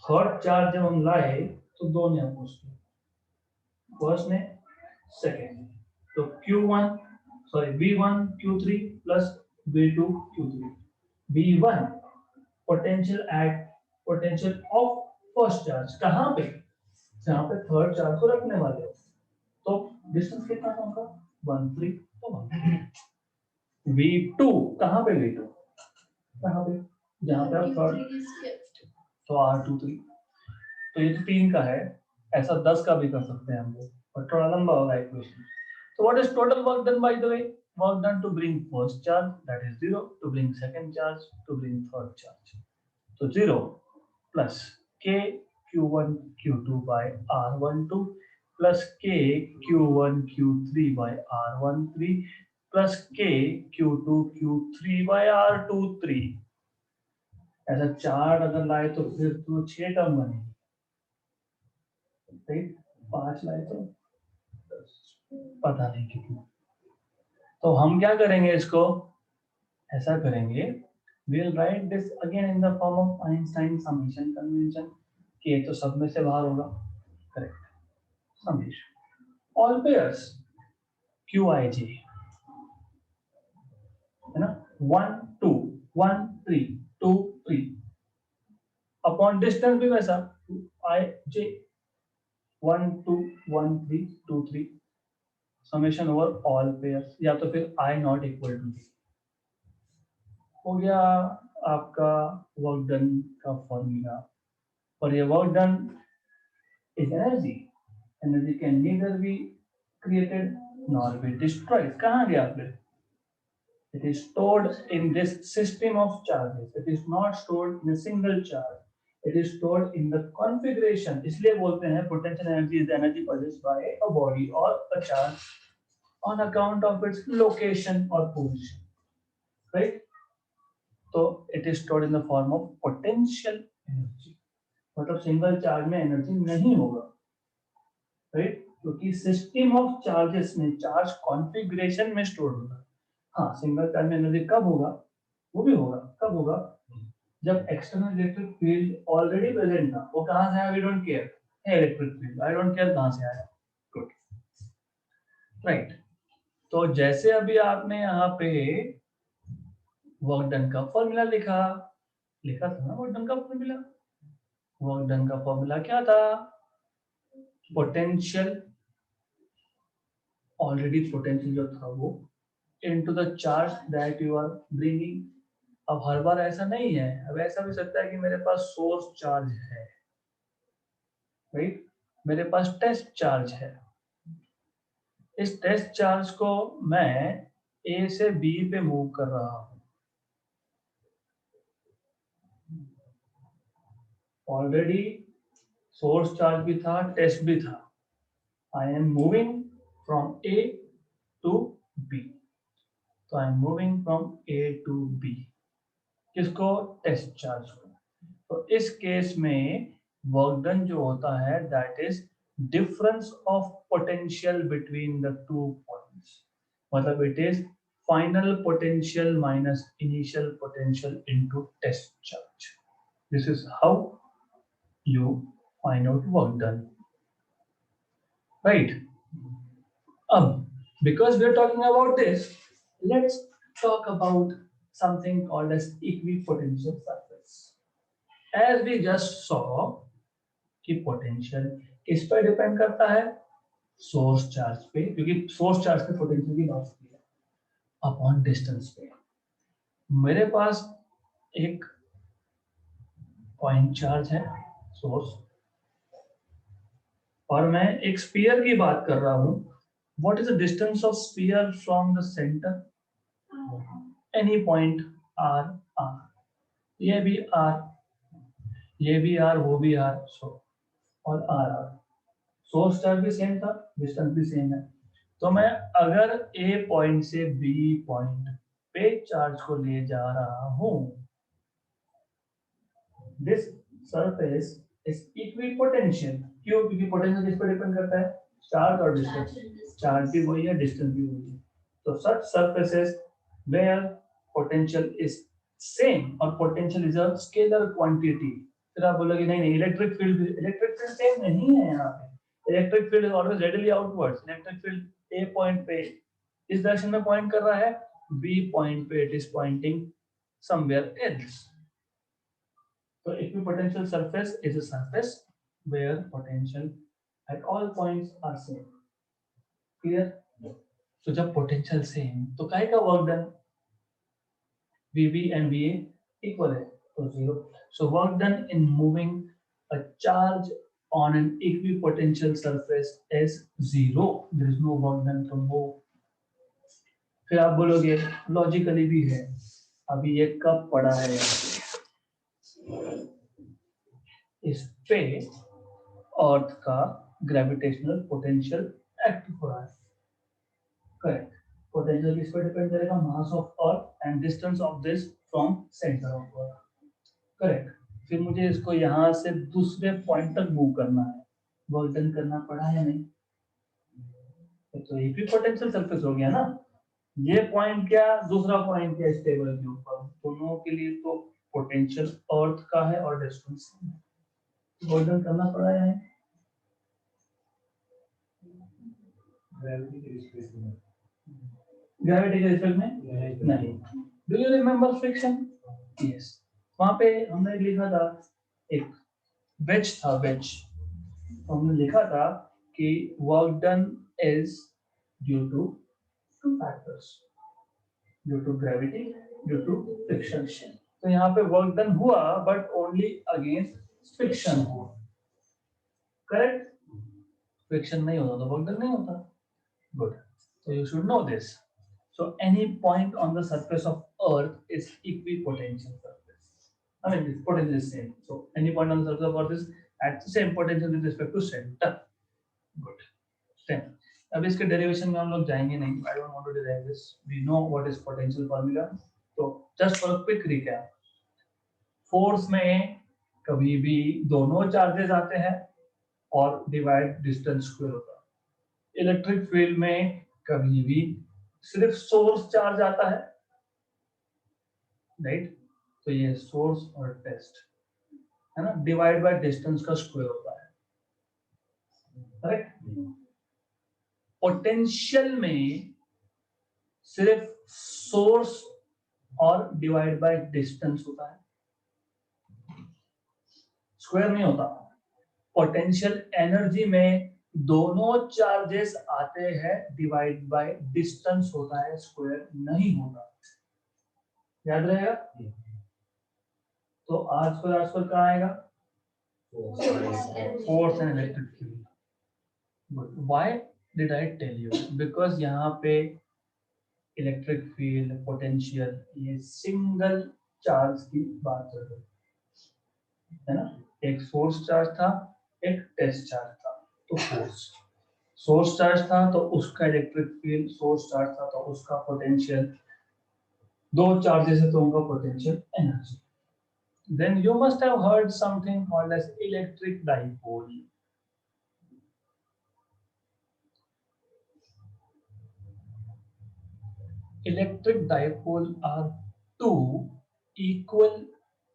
Third charge जब हम लाए तो दो ने अपोज किया, फर्स्ट ने सेकेंड ने। तो V1 Q3 plus V2 Q3। V1 potential of first charge कहाँ पे? जहाँ पे थर्ड चार्ज को रखने वाले हो। तो डिस्टेंस कितना था उनका? 1 3। तो 1 V2 कहाँ पे? V2 कहाँ पे? जहाँ पे आप थर्ड, तो R23। तो ये तो 3 का है, ऐसा 10 का भी कर सकते हैं हम लोग, और थोड़ा लंबा होगा equation. So what is total work done, by the way? Work done to bring first charge, that is 0, to bring second charge, to bring third charge. So 0 plus K Q1 Q2 by R12 plus K Q1 Q3 by R13 plus K Q2 Q3 by R23। ऐसा 4 अगर लाए तो फिर तो 6 term बनेगी। 5 लाए तो पता नहीं कितना। तो हम क्या करेंगे, इसको ऐसा करेंगे, we'll write this again in the form of Einstein summation convention कि ये तो सब में से बाहर होगा, correct. summation all pairs Qij है ना, 1 2 1 3 2 3 अपॉन डिस्टेंस भी वैसा Ij 1 2 1 3 2 3 summation over all pairs, या तो फिर I not equal to D। हो गया आपका वर्क डन का फॉर्मूला। और ये work done is energy. Energy can neither be created nor be destroyed. कहाँ गया फिर? It is stored in this system of charges. It is not stored in a single charge, it is stored in the configuration. इसलिए बोलते हैं potential energy is energy possessed by a body और a charge on account of its location or position, right? तो it is stored in the form of potential energy। मतलब single charge में energy नहीं होगा, right? क्योंकि system of charges में charge configuration में store होगा। हाँ, सिंगल चार्ज में एनर्जी कब होगा? वो भी होगा। कब होगा? जब external electric field already present था। वो कहाँ से आया? We don't care. है electric field, I don't care कहाँ से आया। Good, right. तो जैसे अभी आपने यहाँ पे वर्क डन का फॉर्मूला लिखा था ना, वर्क डन का फॉर्मूला। वर्क डन का फॉर्मूला क्या था? पोटेंशियल, ऑलरेडी पोटेंशियल जो था वो into the charge that you are bringing. अब हर बार ऐसा नहीं है, अब ऐसा भी सकता है कि मेरे पास सोर्स चार्ज है, राइट? मेरे पास टेस्ट चार्ज है। इस टेस्ट चार्ज को मैं ए से बी पे मूव कर रहा हूं। ऑलरेडी सोर्स चार्ज भी था, टेस्ट भी था। I am moving from A to B. तो I am moving from A to B. किसको? टेस्ट चार्ज को। तो इस केस में वर्क डन जो होता है that is difference of potential between the two points. मतलब it is final potential minus initial potential into test charge. This is how you find out work done, right? Because we are talking about this, let's talk about something called as equipotential surface. As we just saw कि potential किस पे depend करता है, source charge पे, क्योंकि source charge पे potential की बात की है, अपॉन डिस्टेंस पे। मेरे पास एक पॉइंट चार्ज है सोर्स, और मैं एक स्फीयर की बात कर रहा हूं। What is the distance of sphere from the centre, any point R R, ये भी आर, ये भी आर, वो भी आर, सो और आर आर। सोर्स चार्ज भी सेम था, डिस्टेंस भी सेम है। तो मैं अगर ए पॉइंट से बी पॉइंट पे चार्ज को ले जा रहा हूं, दिस सरफेस इज इक्विपोटेंशियल। क्यों? क्योंकि पोटेंशियल किस पर डिपेंड करता है, चार्ज और डिस्टेंस। चार्ज भी वही है, डिस्टेंस भी वही है। तो such surfaces where potential is same, और potential is a scalar quantity. फिर आप बोलोगे नहीं नहीं, इलेक्ट्रिक फील्ड सेम नहीं है यहाँ पे। Electric field is always radially outwards. Electric field A point पे इस डायरेक्शन में पॉइंट कर रहा है, बी पॉइंट पे it is pointing somewhere else. So equipotential surface is a surface where potential at all points are same. Clear? So जब potential same, तो काय का work done? VB and VA equal है, तो zero. So work done in moving a charge on an equipotential surface is zero. There is no work done to move. फिर आप बोलोगे logically भी है, अभी ये कब पड़ा है यहाँ पे? इस पे अर्थ का ग्रेविटेशनल पोटेंशियल एक्ट हो रहा है। करेक्ट। पोटेंशियल किस पर डिपेंड करेगा, mass of earth and distance of this from centre of earth. Correct. फिर मुझे इसको यहाँ से दूसरे पॉइंट तक मूव करना है, वर्क डन करना पड़ा या नहीं? तो इक्विपोटेंशियल सरफेस हो गया ना। ये पॉइंट क्या, दूसरा पॉइंट क्या, स्टेबल के ऊपर, दोनों के लिए तो पोटेंशियल अर्थ का है और डिस्टेंस वर्क डन करना पड़ा या नहीं? ग्रेविटी के रिस्पेक्ट में नहीं। Do you remember friction? Yes. वहां पे हमने लिखा था, एक वेज था, वेज, तो हमने लिखा था कि work done is due to two factors, due to gravity, due to friction. तो यहाँ पे वर्क डन हुआ बट ओनली अगेंस्ट फ्रिक्शन हुआ। करेक्ट। फ्रिक्शन नहीं होता तो वर्क डन नहीं होता। Good. So you should know this. So any point on the surface of Earth is equipotential surface. I mean, its potential is same. So any point on the surface of Earth is at the same potential with respect to center. Good. Same. अब इसके derivation में हम लोग जाएंगे नहीं. I don't want to derive this. We know what is potential formula. So just for a quick recap. Force में कभी भी दोनों चार्जेस आते हैं और डिवाइड डिस्टेंस स्क्वायर होता है। इलेक्ट्रिक फील्ड में कभी भी सिर्फ सोर्स चार्ज आता है, राइट? तो ये सोर्स और टेस्ट है ना, डिवाइड बाय डिस्टेंस का स्क्वायर होता है, करेक्ट? पोटेंशियल में सिर्फ सोर्स और डिवाइड बाय डिस्टेंस होता है, स्क्वायर नहीं होता। पोटेंशियल एनर्जी में दोनों चार्जेस आते हैं, डिवाइड बाय डिस्टेंस होता है, स्क्वायर नहीं होता। याद रहेगा? तो आर स्क्वायर कहाँ आएगा? Force and electric field. Why did I tell you? Because यहाँ पे इलेक्ट्रिक फील्ड, पोटेंशियल, ये सिंगल चार्ज की बात कर रहे है ना। एक सोर्स चार्ज था, एक टेस्ट चार्ज था, तो सोर्स चार्ज था तो उसका इलेक्ट्रिक फील्ड, सोर्स चार्ज था तो उसका पोटेंशियल, दो चार्जेस है तो उनका potential energy. Then you must have heard something called as electric dipole. Electric dipole are two equal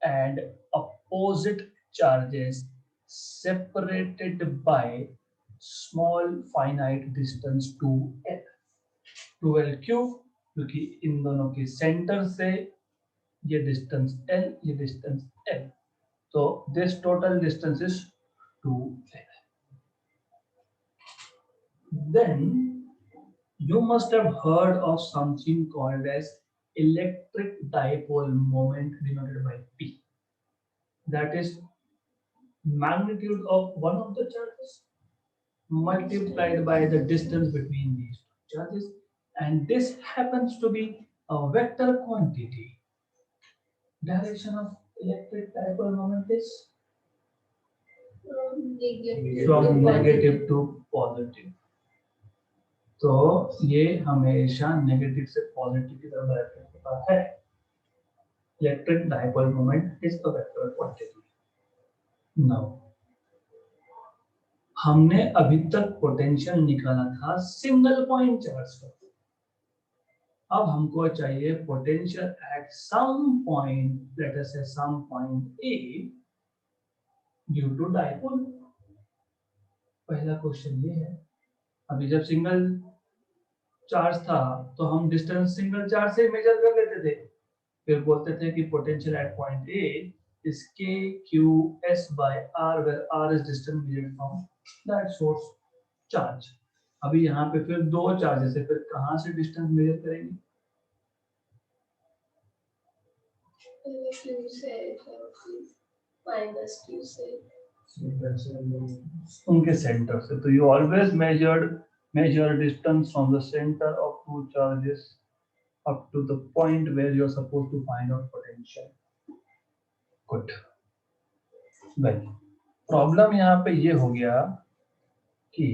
and opposite charges separated by small finite distance 2L. 2L cube क्योंकि इन दोनों के सेंटर से ये distance L, ये distance L, तो this total distance is 2L. Then you must have heard of something called as electric dipole moment denoted by P. That is magnitude of one of the charges multiplied by the distance between these two charges, and this happens to be a vector quantity. Direction of electric dipole moment is from negative to positive. तो ये हमेशा negative से positive की तरफ direct होता है. Electric dipole moment is the vector quantity. Now हमने अभी तक पोटेंशियल निकाला था सिंगल पॉइंट चार्ज का. अब हमको चाहिए potential at some point, let us say some point A due to dipole. पहला क्वेश्चन ये है, अभी जब सिंगल चार्ज था तो हम डिस्टेंस सिंगल चार्ज से मेजर कर लेते थे, फिर बोलते थे कि potential at point A is KQS by R, where R is distance measured from that source charge. अभी यहाँ पे फिर दो चार्जेस है, फिर कहाँ से डिस्टेंस मेजर करेंगे? उनके सेंटर से. तो you always measure distance from the center of two charges up to the point where you are supposed to find out potential. Good. Well, problem यहाँ पे ये हो गया कि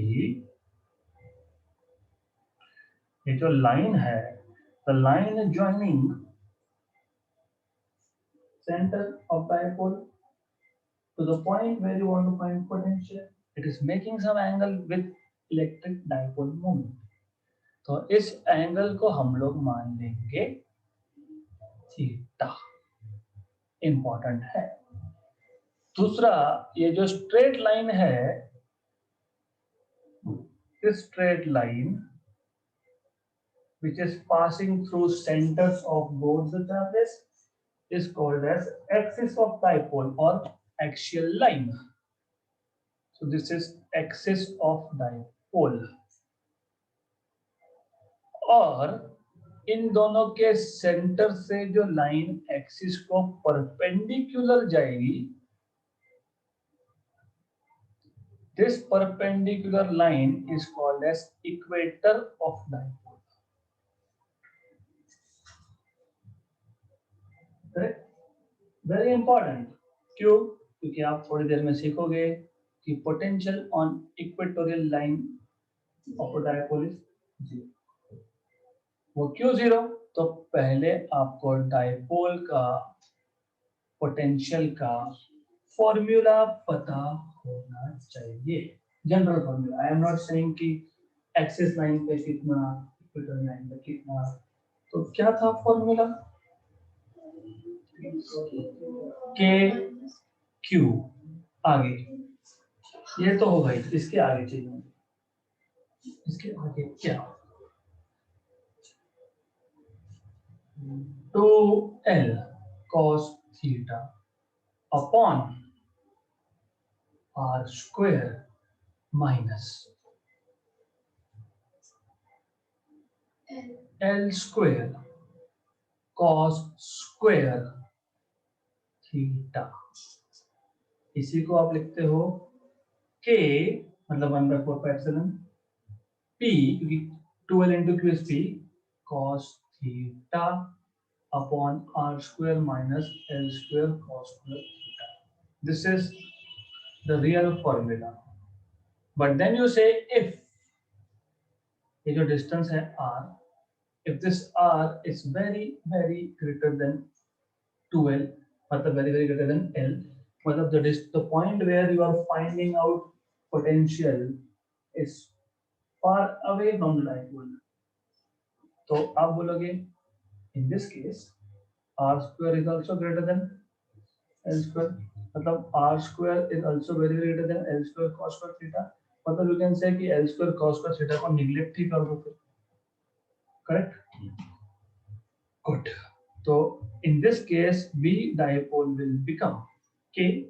ये जो लाइन है, the line is joining center of dipole to the point where you want to find potential. It is making some angle with electric dipole moment. तो इस एंगल को हम लोग मान लेंगे थीटा. इंपॉर्टेंट है. दूसरा, ये जो स्ट्रेट लाइन है, this straight line which is passing through centers of both the charges is called as axis of dipole or axial line. So this is axis of dipole. और इन दोनों के centre से जो लाइन एक्सिस को perpendicular जाएगी, this perpendicular line is called as equator of dipole. Correct? Very important. क्यों? क्योंकि आप थोड़ी देर में सीखोगे कि potential on equatorial line of a dipole is 0. वो क्यों 0? तो पहले आपको डाइपोल का पोटेंशियल का फॉर्मूला पता होना चाहिए. General formula. I am not saying कि एक्सिस लाइन पे कितना, इक्वेटर लाइन पे कितना. तो क्या था फॉर्मूला? के क्यू. आगे ये तो होगा ही, इसके आगे चाहिए. इसके आगे क्या? 2L cos theta upon R square minus L square cos square theta. इसी को आप लिखते हो K मतलब 1/4 P, क्योंकि 2L into Q is P, cos theta upon R square minus L square cos square theta. This is the real formula. But then you say if ये जो distance है R, if this R is very greater than 2L, मतलब very greater than L, मतलब the point where you are finding out potential is far away from the dipole. तो आप बोलोगे in this case R square is also greater than L square, मतलब R square is also very greater than L square cos square theta. मतलब you can say कि L square cos square theta को neglect ही कर दो फिर. Correct? Good. So in this case, B dipole will become K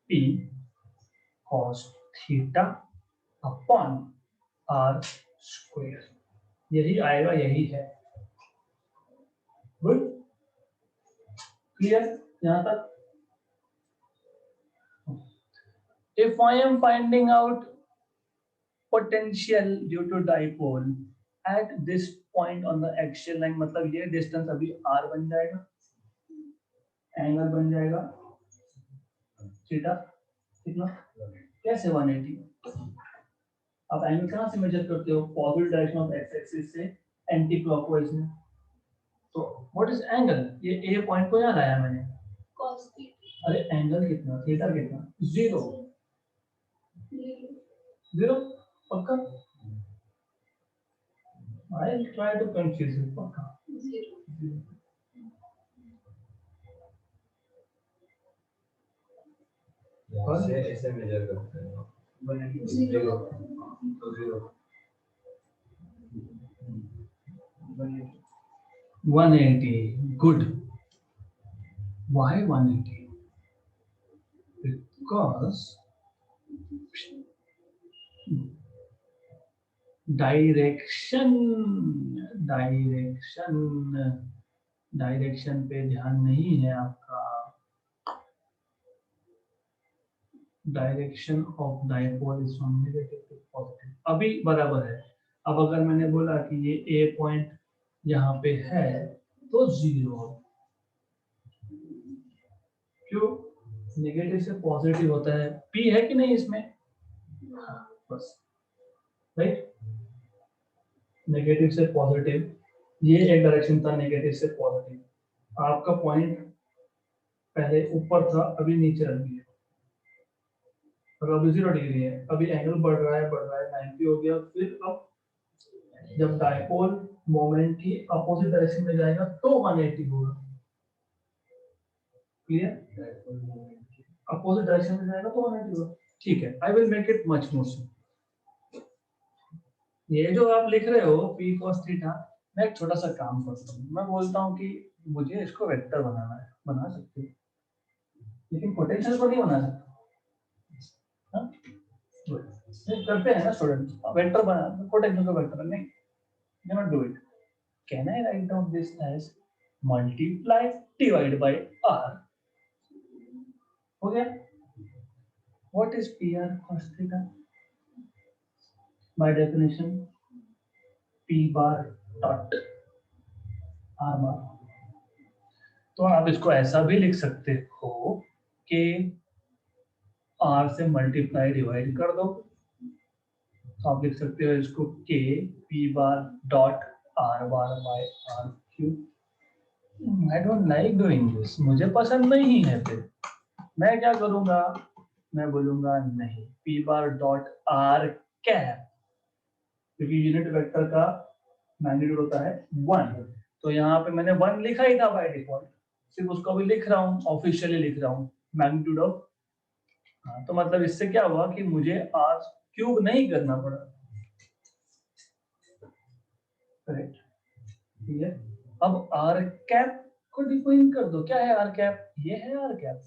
P cos theta upon R square. यही आएगा, यही है. गुड, क्लियर यहाँ तक. If I am finding out potential due to dipole at this point on the axial line, मतलब ये distance अभी r बन जाएगा, एंगल बन जाएगा थीटा कितना, कैसे 180. अब एंगल कहाँ से मेजर करते हो, positive direction of x axis से एंटी क्लॉकवाइज में. तो व्हाट इज एंगल, ये ए पॉइंट को यहाँ लाया मैंने. cos theta. अरे एंगल कितना, थीटा कितना, 0 0 पक्का. I'll try to confuse you, पक्का. 0. ऐसे मेजर करते हैं 0. तो 0 180. Good. Why 180? Because डायरेक्शन पे ध्यान नहीं है आपका. Direction of dipole is from negative to positive. अभी बराबर है. अब अगर मैंने बोला कि ये ए पॉइंट यहाँ पे है तो 0. क्यों, नेगेटिव से पॉजिटिव होता है. पी है कि नहीं इसमें, बस राइट. नेगेटिव से पॉजिटिव, ये एक डायरेक्शन था नेगेटिव से पॉजिटिव. आपका पॉइंट पहले ऊपर था, अभी नीचे रख दिया, और अभी 0 डिग्री है. अभी एंगल बढ़ रहा है 90 हो गया. फिर अब जब डाइपोल मोमेंट की अपोजिट डायरेक्शन में जाएगा तो 180 होगा. क्लियर, अपोजिट डायरेक्शन में जाएगा तो 180 होगा. ठीक है, I will make it much more simple. ये जो आप लिख रहे हो p cos थीटा, मैं एक छोटा सा काम करता हूँ. मैं बोलता हूँ कि मुझे इसको वेक्टर बनाना है. बना सकते हो, लेकिन पोटेंशियल को नहीं बना सकते. करते हैं ना स्टूडेंट, वेक्टर बना, पोटेंशियल को वेक्टर नहीं, cannot do it. Can I write down this as multiply divided by r? हो गया. What is PR cos theta? By definition, P bar dot R bar. तो आप इसको ऐसा भी लिख सकते हो कि R से मल्टीप्लाई डिवाइड कर दो. तो आप लिख सकते हो इसको K P bar dot R bar by R cube. I don't like doing this. मुझे पसंद नहीं है. फिर मैं क्या करूंगा, मैं बोलूंगा नहीं, P bar dot R cap, क्योंकि यूनिट वेक्टर का मैग्नीट्यूड होता है 1. तो यहाँ पे मैंने 1 लिखा ही था बाय डिफॉल्ट, सिर्फ उसको भी लिख रहा हूँ, ऑफिशियली लिख रहा हूँ मैग्नीट्यूड ऑफ. तो मतलब इससे क्या हुआ कि मुझे r क्यूब नहीं करना पड़ा. करेक्ट, ठीक है. अब r कैप को डिफाइन कर दो. क्या है r कैप, ये है r कैप,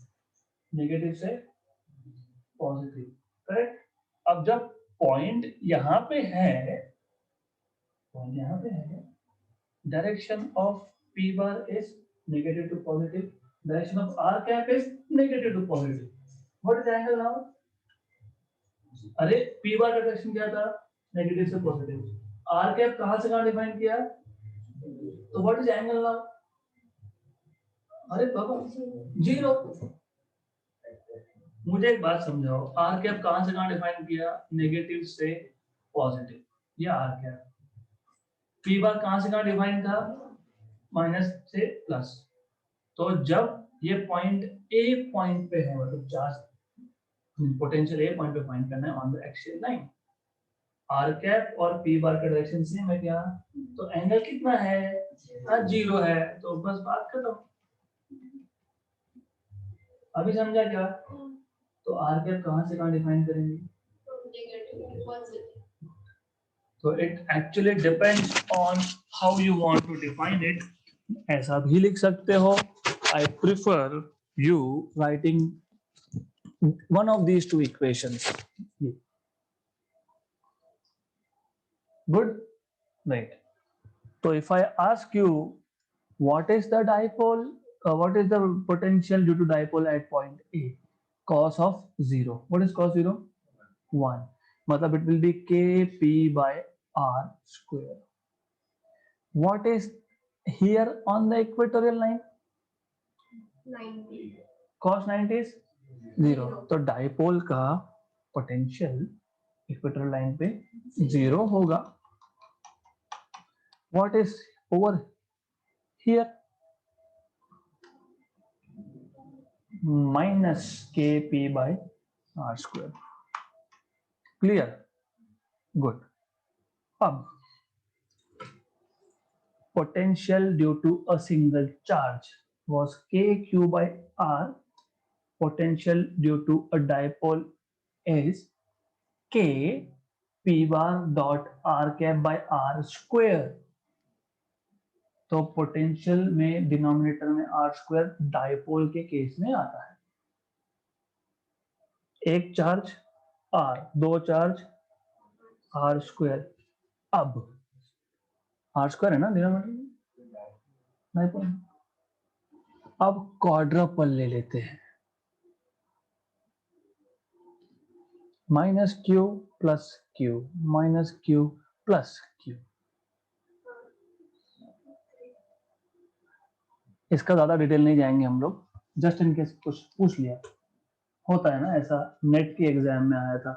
नेगेटिव से पॉजिटिव. करेक्ट. अब जब पॉइंट यहाँ पे है, पॉइंट यहाँ पे है, direction of p bar is negative to positive, direction of r cap is negative to positive. What is angle now? अरे p बार का डायरेक्शन क्या था, नेगेटिव से पॉजिटिव. r कैप कहां से कहां डिफाइन किया, तो व्हाट इज एंगल नाउ? अरे बाबा 0. मुझे एक बात समझाओ, r कैप कहां से कहां डिफाइन किया, नेगेटिव से पॉजिटिव, ये r कैप. p बार कहां से कहां डिफाइन था, माइनस से प्लस. तो जब ये पॉइंट a पॉइंट पे है, मतलब चार्ज पोटेंशियल a पॉइंट पे फाइंड करना है on the axial line, r cap और p बार का डायरेक्शन सेम है क्या, तो एंगल कितना है, 0 है. तो बस बात खत्म. अभी समझा क्या? तो r कैप कहां से कहां डिफाइन करेंगे, Negative to positive. so it actually depends on how you want to define it. ऐसा भी लिख सकते हो, I prefer you writing one of these two equations. Good? Right. So if I ask you what is the dipole, what is the potential due to dipole at point A? Cos of 0. What is cos 0? 1. मतलब it will be Kp by R square. What is here on the equatorial line? 90. Cos 90 is 0. तो dipole का potential equatorial line पे 0 होगा. What is over here? Minus Kp by R square. Clear? Good. अब potential due to a single charge was Kq by R. Potential due to a dipole is K P bar dot R cap by R square. तो potential में denominator में are square dipole के case में आता है. एक charge are, दो charge are square. अब आर स्क्वायर है ना डिनोमिनेटर में, डाइपोल. अब क्वाड्रपल ले लेते हैं. Minus Q plus Q, minus Q plus Q. इसका ज्यादा डिटेल नहीं जाएंगे हम लोग, जस्ट इन केस कुछ पूछ लिया, होता है ना ऐसा, नेट के एग्जाम में आया था.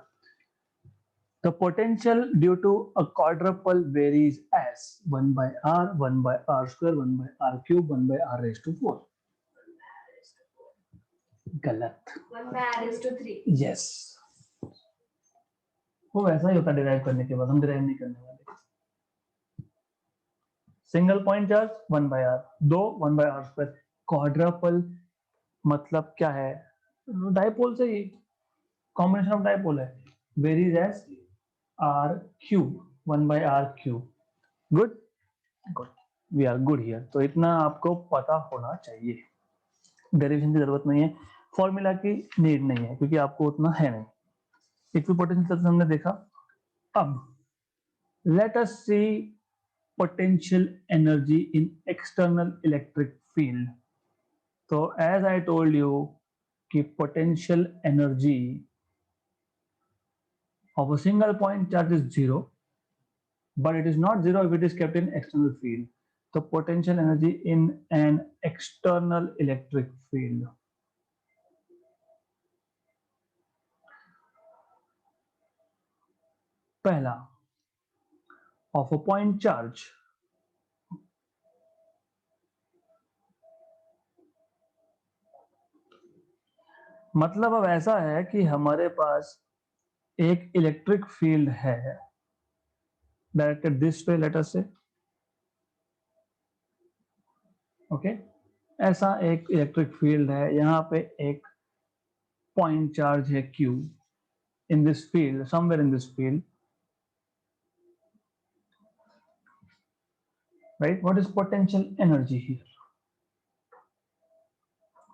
The potential due to a quadruple varies as 1 by r, 1 by r square, 1 by r cube, 1 by r raised to 4. गलत. 1 by r is to 3. Yes. वो वैसा ही होता डिराइव करने के बाद, हम डिराइव नहीं करने वाले. Single point charge 1 by r, दो 1 by r square. क्वाड्रपल मतलब क्या है? डाइपोल से ही कॉम्बिनेशन ऑफ डाइपोल है. Varies as r cube, 1 by r cube. Good? Good. We are good here. तो इतना आपको पता होना चाहिए. डेरिवेशन की जरूरत नहीं है, फॉर्मूला की नीड नहीं है, क्योंकि आपको उतना है नहीं. इक्विपोटेंशियल हमने देखा. अब let us see potential energy in external electric field. तो एज आई टोल्ड यू कि potential energy of a single point charge is 0, but it is not 0 if it is kept in external field. So potential energy in an external electric field. पहला, of a point charge. मतलब अब ऐसा है कि हमारे पास एक electric field है directed this way, late us से. ओके, ऐसा एक इलेक्ट्रिक फील्ड है, यहाँ पे एक पॉइंट चार्ज है Q in this field, somewhere in this field, right? What is potential energy here?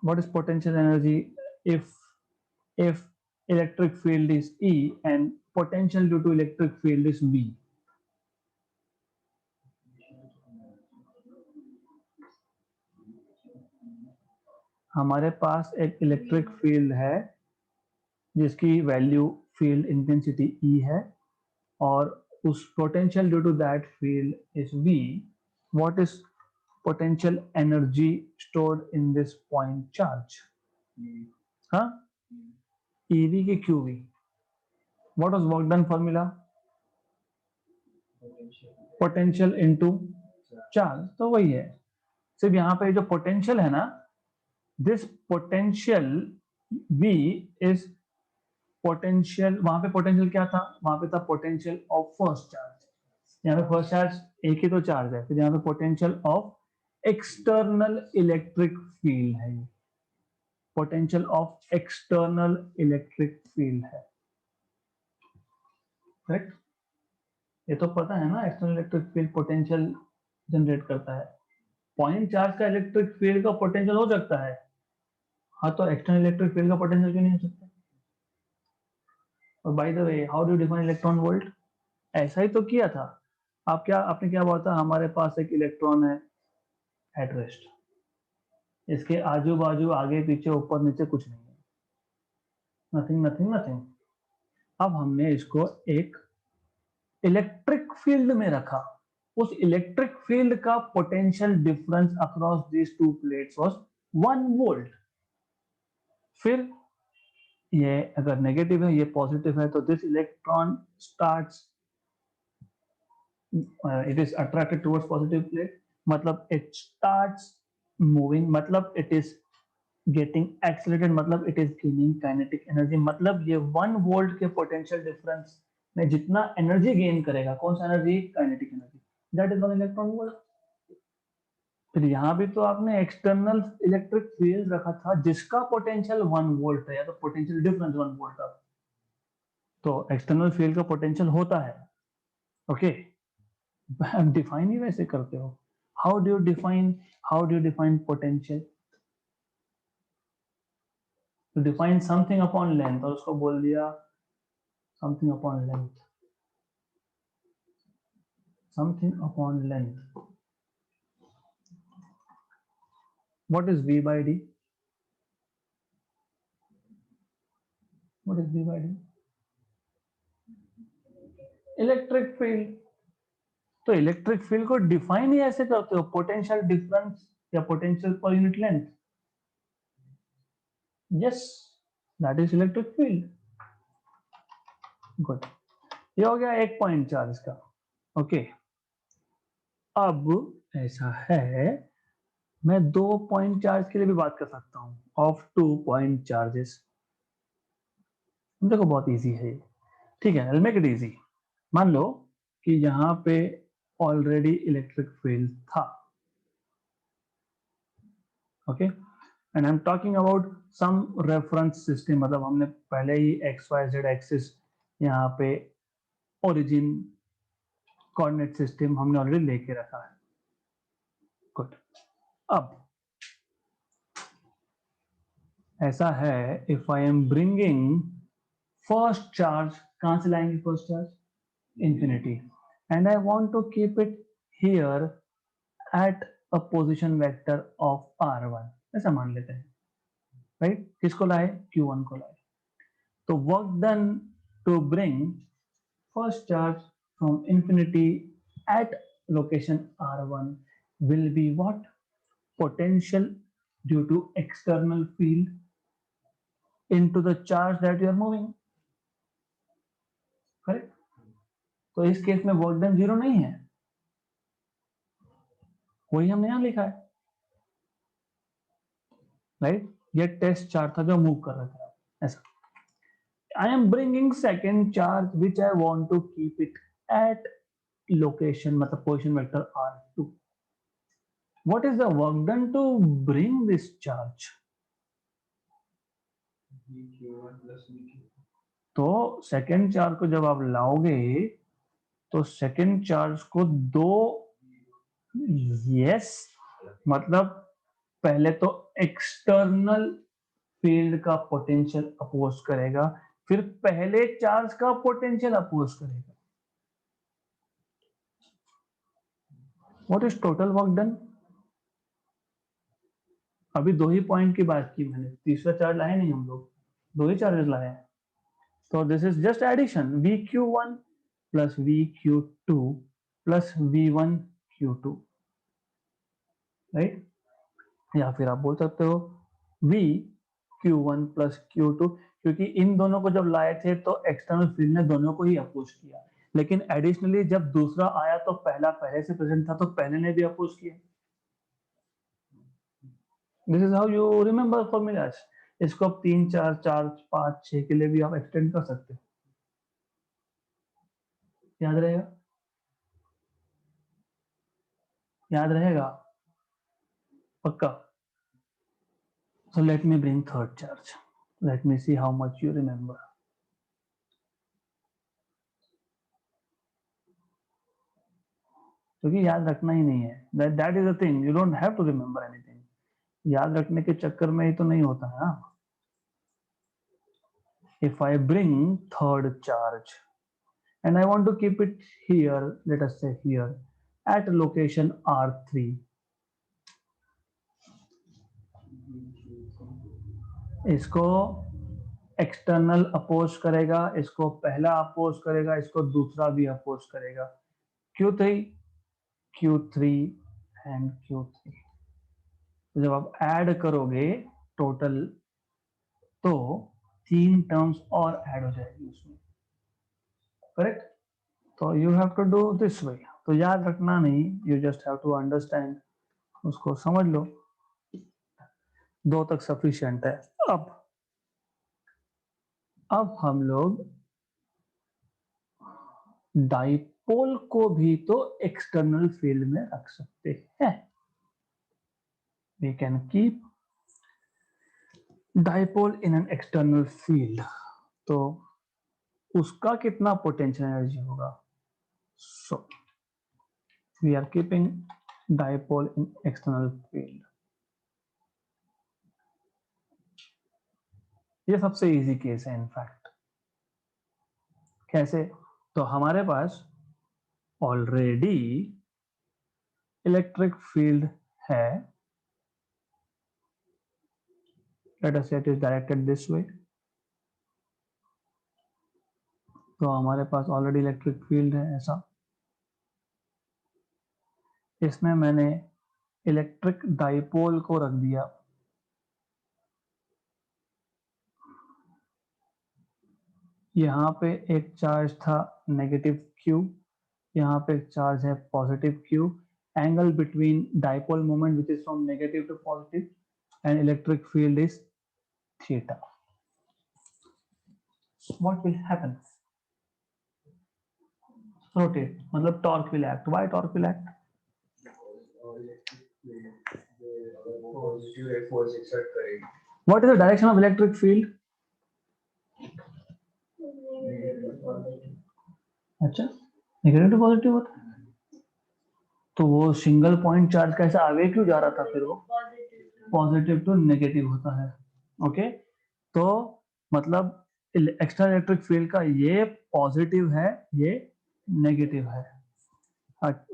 What is potential energy if electric field is E and potential due to electric field is V? हमारे पास एक electric field है जिसकी value field intensity E है, और उस potential due to that field is V. What is potential energy stored in this point charge? हाँ, EV के QV. What was work done formula? Potential into charge. तो वही है, सिर्फ यहाँ पे जो पोटेंशियल है ना, this potential V is potential. वहां पे पोटेंशियल क्या था? वहां पे था पोटेंशियल ऑफ फर्स्ट चार्ज. यहाँ पे फर्स्ट चार्ज एक ही तो चार्ज है, फिर यहाँ पे potential of external electric field है. Potential of external electric field है, करेक्ट? ये तो पता है ना, external electric field potential generate करता है. पॉइंट चार्ज का इलेक्ट्रिक फील्ड का पोटेंशियल हो सकता है, हाँ, तो एक्सटर्नल इलेक्ट्रिक फील्ड का पोटेंशियल क्यों नहीं हो सकता? और by the way, how do you define electron volt? ऐसा ही तो किया था। आपने क्या बोला था? हमारे पास एक इलेक्ट्रॉन है एट रेस्ट, इसके आजू बाजू आगे पीछे ऊपर नीचे कुछ नहीं है, नथिंग नथिंग नथिंग। अब हमने इसको एक इलेक्ट्रिक फील्ड में रखा, उस इलेक्ट्रिक फील्ड का potential difference across these two plates was 1 volt. फिर ये अगर नेगेटिव है, ये पॉजिटिव है, तो this electron starts, it is attracted towards positive plate, मतलब इट स्टार्ट्स मूविंग, मतलब इट इज गेटिंग एक्सीलरेटेड, मतलब it is gaining kinetic energy, मतलब ये 1 वोल्ट के पोटेंशियल डिफरेंस में जितना एनर्जी गेन करेगा, कौन सा energy? Kinetic energy, that is 1 electron volt. फिर यहाँ भी तो आपने एक्सटर्नल इलेक्ट्रिक फील्ड रखा था जिसका पोटेंशियल 1 वोल्ट है, या तो पोटेंशियल डिफरेंस 1 वोल्ट का, तो एक्सटर्नल फील्ड का पोटेंशियल होता है। ओके, डिफाइन ही वैसे करते हो। How do you define potential? to define something upon length, और उसको बोल दिया something upon length, something upon length. What is V by D? What is V by D? Electric field. तो इलेक्ट्रिक फील्ड को define ही ऐसे करते हो, potential difference या पोटेंशियल पर unit length. Yes, that is electric field. Good, ये हो गया एक पॉइंट चार्ज का। ओके, अब ऐसा है, मैं 2 पॉइंट चार्ज के लिए भी बात कर सकता हूं, ऑफ 2 पॉइंट चार्जेस। देखो बहुत इजी है ये, ठीक है, I'll make it easy। मान लो कि यहां पे ऑलरेडी इलेक्ट्रिक फील्ड था, okay, and I am talking about some reference system, मतलब हमने पहले ही एक्स वाई जेड एक्सिस, यहाँ पे ओरिजिन कोऑर्डिनेट सिस्टम हमने ऑलरेडी लेके रखा है। गुड, अब ऐसा है, if I am bringing first charge, कहां से लाएंगे first charge? Infinity, and I want to keep it here at a position vector of r1, ऐसा मान लेते हैं, राइट? किसको लाए? q1 को लाए। तो work done to bring first charge from infinity at location r1 will be what? Potential due to external field into the charge that you are moving, correct? तो इस केस में वर्क डन 0 नहीं है, वही हमने यहां लिखा है, राइट? ये टेस्ट चार्ज था जो मूव कर रहा था, ऐसा। I am bringing second charge which I want to keep it at location, मतलब position vector r2. What is the work done to bring this charge? VQ1 plus VQ2. तो second charge को जब आप लाओगे तो सेकेंड चार्ज को दो, yes, मतलब पहले तो एक्सटर्नल फील्ड का पोटेंशियल अपोज करेगा, फिर पहले चार्ज का पोटेंशियल अपोज करेगा। What is total work done? अभी 2 ही पॉइंट की बात की मैंने, तीसरा चार्ज लाए नहीं हम लोग, 2 ही चार्जेस लाए हैं। तो this is just addition, VQ1 plus VQ2 plus V1Q2, right? या फिर आप बोल सकते हो VQ1 प्लस Q2, क्योंकि इन दोनों को जब लाए थे तो एक्सटर्नल फील्ड ने दोनों को ही अपोज किया, लेकिन एडिशनली जब दूसरा आया तो पहला पहले से प्रेजेंट था तो पहले ने भी अपोज किया। This is how you remember formulas. इसको आप 3 4 4 5 6 के लिए भी आप एक्सटेंड कर सकते हो, याद रहेगा? याद रहेगा पक्का? So let me bring third charge. Let me see how much you remember. क्योंकि याद रखना ही नहीं है. That is the thing, you don't have to remember anything. याद रखने के चक्कर में ही तो नहीं होता है ना. If I bring third charge and I want to keep it here, let us say here at location R3, इसको एक्सटर्नल अपोज करेगा, इसको पहला अपोज करेगा, इसको दूसरा भी अपोज करेगा. Q3, Q3 and Q3. तो जब आप ऐड करोगे टोटल तो 3 टर्म्स और ऐड हो जाएगी उसमें. करेक्ट. तो you have to do this way. तो याद रखना नहीं, you just have to understand. उसको समझ लो. 2 तक सफिशिएंट है. अब हम लोग डाइपोल को भी तो एक्सटर्नल फील्ड में रख सकते हैं. We can keep dipole in an external field. तो उसका कितना पोटेंशियल एनर्जी होगा. So we are keeping dipole in external field. ये सबसे इजी केस है इनफैक्ट. कैसे. तो हमारे पास ऑलरेडी इलेक्ट्रिक फील्ड है. Let us say it is directed this way. तो हमारे पास ऑलरेडी इलेक्ट्रिक फील्ड है ऐसा. इसमें मैंने इलेक्ट्रिक डाइपोल को रख दिया. यहाँ पे एक चार्ज था नेगेटिव Q, यहाँ पे एक चार्ज है positive Q. Angle between dipole moment which is from negative to positive and electric field is theta. What will happen? Rotate. मतलब torque will act. Why torque will act? Positive force exert करेगी. What is the direction of electric field? अच्छा, negative to positive होता है. तो वो single point charge कैसे आगे क्यों जा रहा था. फिर वो पॉजिटिव टू नेगेटिव होता है. ओके. तो मतलब एक्सटर्नल इलेक्ट्रिक फील्ड का ये पॉजिटिव है, ये नेगेटिव है.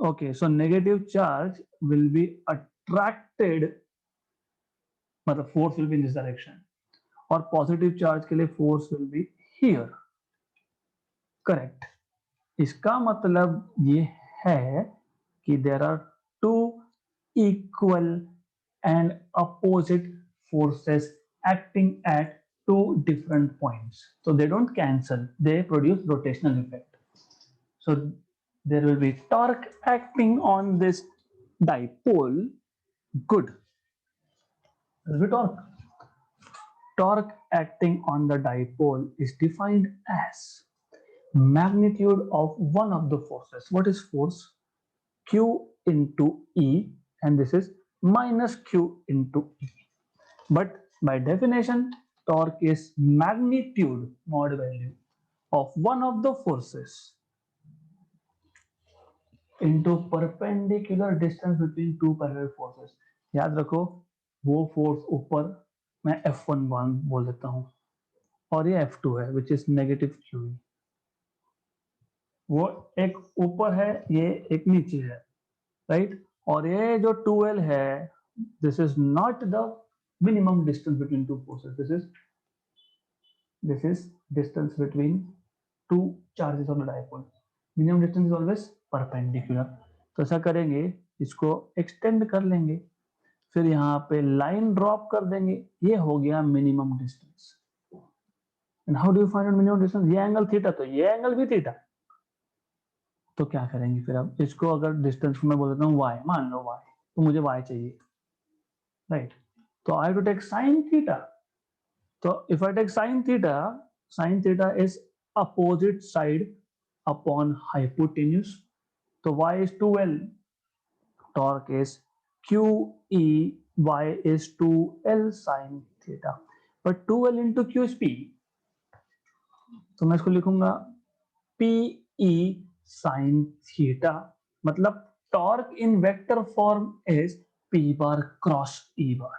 Okay. So negative charge will be attracted, मतलब force will be in this direction. और पॉजिटिव चार्ज के लिए force will be here. Correct. इसका मतलब ये है कि there are 2 equal and opposite forces acting at 2 different points. So they don't cancel, they produce rotational effect. So there will be torque acting on this dipole. Good. There will be torque. Torque acting on the dipole is defined as magnitude of one of the forces. What is force? Q into E, and this is minus Q into E. But by definition, torque is magnitude mod value of one of the forces into perpendicular distance between 2 parallel forces. याद रखो, वो force ऊपर मैं F1 बोल देता हूँ और ये F2 है which is negative QE. वो एक ऊपर है, ये एक नीचे है, राइट. और ये जो 2L है, this is not the minimum distance between 2 forces. This is distance between 2 charges on the dipole. Minimum distance is always perpendicular. तो ऐसा करेंगे, इसको एक्सटेंड कर लेंगे, फिर यहाँ पे लाइन ड्रॉप कर देंगे. ये हो गया minimum distance. And how do you find out minimum distance. ये एंगल थीटा, तो ये एंगल भी थीटा. तो क्या करेंगे फिर. अब इसको अगर डिस्टेंस को मैं बोल देता हूँ y, मान लो y, तो मुझे y चाहिए, राइट. तो I have to take sin theta. So if I take sin theta is opposite side upon hypotenuse. So y is 2L. Torque is QE. Y is 2L sin theta. But 2L into Q is P. तो मैं इसको लिखूंगा PE sin theta. मतलब torque in vector form is P bar cross E bar.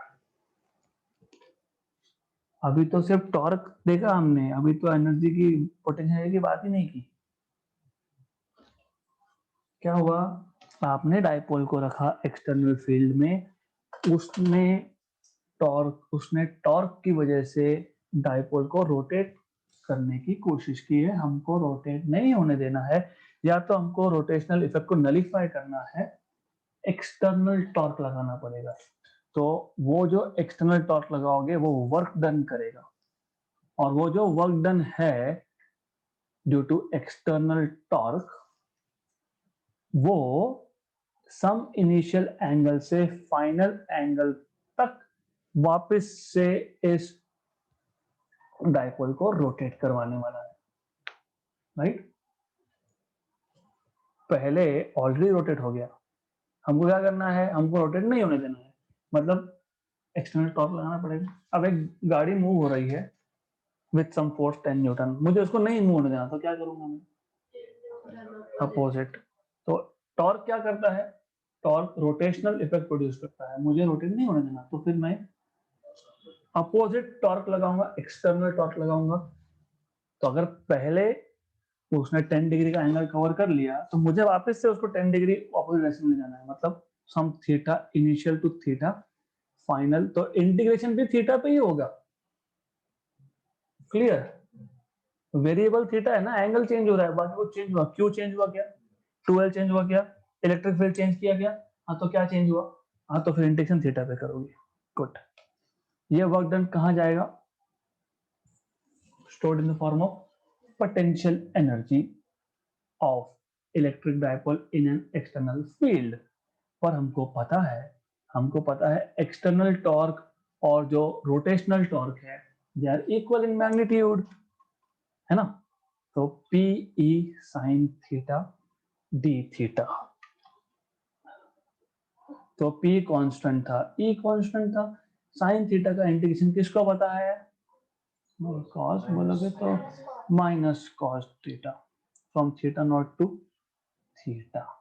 अभी तो सिर्फ torque देखा हमने, अभी तो एनर्जी की पोटेंशियल की बात ही नहीं की. क्या हुआ, आपने डायपोल को रखा एक्सटर्नल फील्ड में, उसने टॉर्क की वजह से डायपोल को रोटेट करने की कोशिश की है. हमको रोटेट नहीं होने देना है, या तो हमको रोटेशनल इफेक्ट को नलिफाई करना है, एक्सटर्नल टॉर्क लगाना पड़ेगा. तो वो जो एक्सटर्नल टॉर्क लगाओगे वो वर्क डन करेगा, और वो जो वर्क डन है ड्यू टू एक्सटर्नल टॉर्क, वो सम इनिशियल एंगल से फाइनल एंगल तक वापस से इस डायपोल को रोटेट करवाने वाला है. राइट, पहले ऑलरेडी रोटेट हो गया, हमको क्या करना है, हमको रोटेट नहीं होने देना है, मतलब एक्सटर्नल टॉर्क लगाना पड़ेगा. अब एक गाड़ी मूव हो रही है विथ सम फोर्स 10 न्यूटन, मुझे उसको नहीं मूव होने देना, तो क्या करूंगा मैं, अपोजिट. तो टॉर्क क्या करता है, टॉर्क रोटेशनल इफेक्ट प्रोड्यूस करता है, मुझे रोटेट नहीं होने देना, तो फिर मैं अपोजिट टॉर्क लगाऊंगा, एक्सटर्नल टॉर्क लगाऊंगा. तो अगर पहले उसने 10 डिग्री का एंगल कवर कर लिया, तो मुझे वापस से उसको 10 डिग्री ऑपोजिट डायरेक्शन में जाना है, मतलब some theta initial to theta final. तो इंटीग्रेशन भी थीटा पे ही होगा. क्लियर, वेरिएबल थीटा है ना, एंगल चेंज हो रहा है, बाकी वो चेंज हुआ, क्यों चेंज हुआ, क्या 12 चेंज हुआ, क्या इलेक्ट्रिक फील्ड चेंज किया गया, हाँ तो क्या चेंज हुआ, हाँ तो फिर इंटीग्रेशन थीटा पे करोगे. गुड, ये वर्क डन कहाँ जाएगा, stored in the form of potential energy of electric dipole in an external field. पर हमको पता है एक्सटर्नल टॉर्क और जो रोटेशनल टॉर्क है they are equal in magnitude, है ना. तो P E sine theta D theta, तो पी कांस्टेंट था, ई कांस्टेंट था, साइन थीटा का इंटीग्रेशन किसको पता है, कॉस बोलोगे तो minus cos theta from theta naught to theta.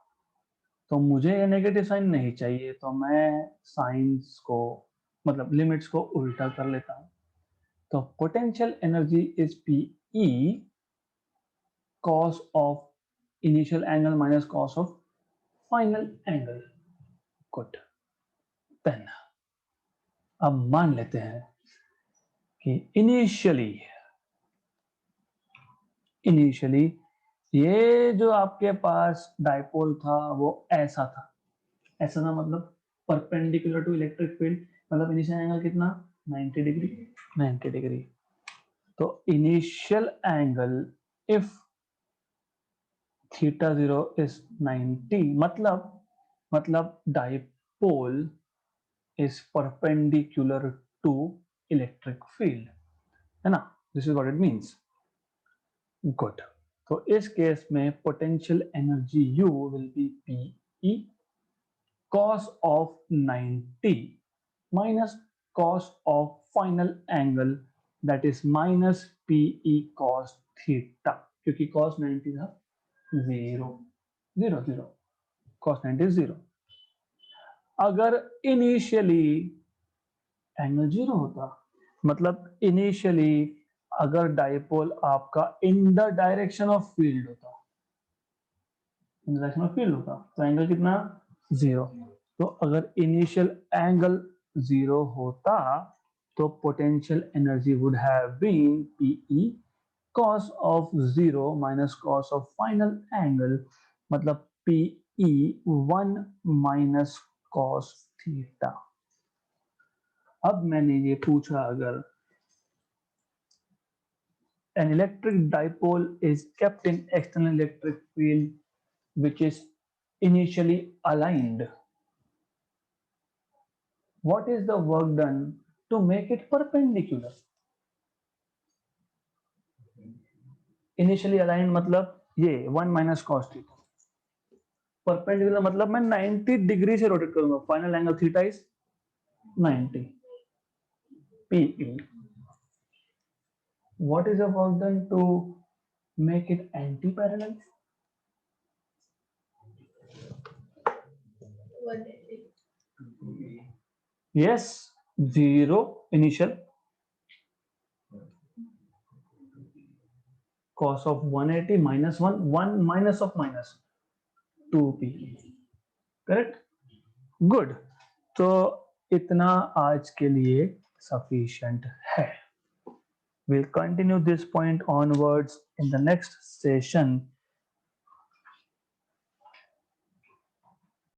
तो मुझे ये नेगेटिव साइन नहीं चाहिए, तो मैं साइंस को मतलब लिमिट्स को उल्टा कर लेता हूं. तो potential energy is P E cos of initial angle minus cos of final angle. Good, then अब मान लेते हैं कि इनिशियली ये जो आपके पास डायपोल था वो ऐसा था, ऐसा था मतलब परपेंडिकुलर टू इलेक्ट्रिक फील्ड, मतलब इनिशियल एंगल कितना 90 डिग्री, 90 डिग्री. तो initial angle if theta 0 is 90, मतलब dipole is perpendicular to electric field, है ना. This is what it means. Good, तो इस केस में potential energy U will be P E cos of 90 minus cos of final angle, that is minus PE cos theta, क्योंकि cos 90 था 0 0 0, cos 90 0. अगर initially angle 0 होता, मतलब initially अगर dipole आपका in the direction of field होता, in the direction of field होता, तो एंगल कितना 0. तो अगर इनिशियल एंगल 0 होता तो potential energy would have been PE cos of 0 minus cos of final angle, मतलब पीई 1 माइनस cos थीटा. अब मैंने ये पूछा, अगर an electric dipole is kept in external electric field which is initially aligned, what is the work done to make it perpendicular? Initially aligned मतलब ये 1 minus cos theta, perpendicular मतलब मैं 90 degree से रोटेट करूंगा, final angle theta is 90. PE, what is the work done to make it anti-parallel? 180. Yes, 0 initial cos of 180 minus 1 minus of minus 2p. Correct, good. तो इतना आज के लिए sufficient है. We'll continue this point onwards in the next session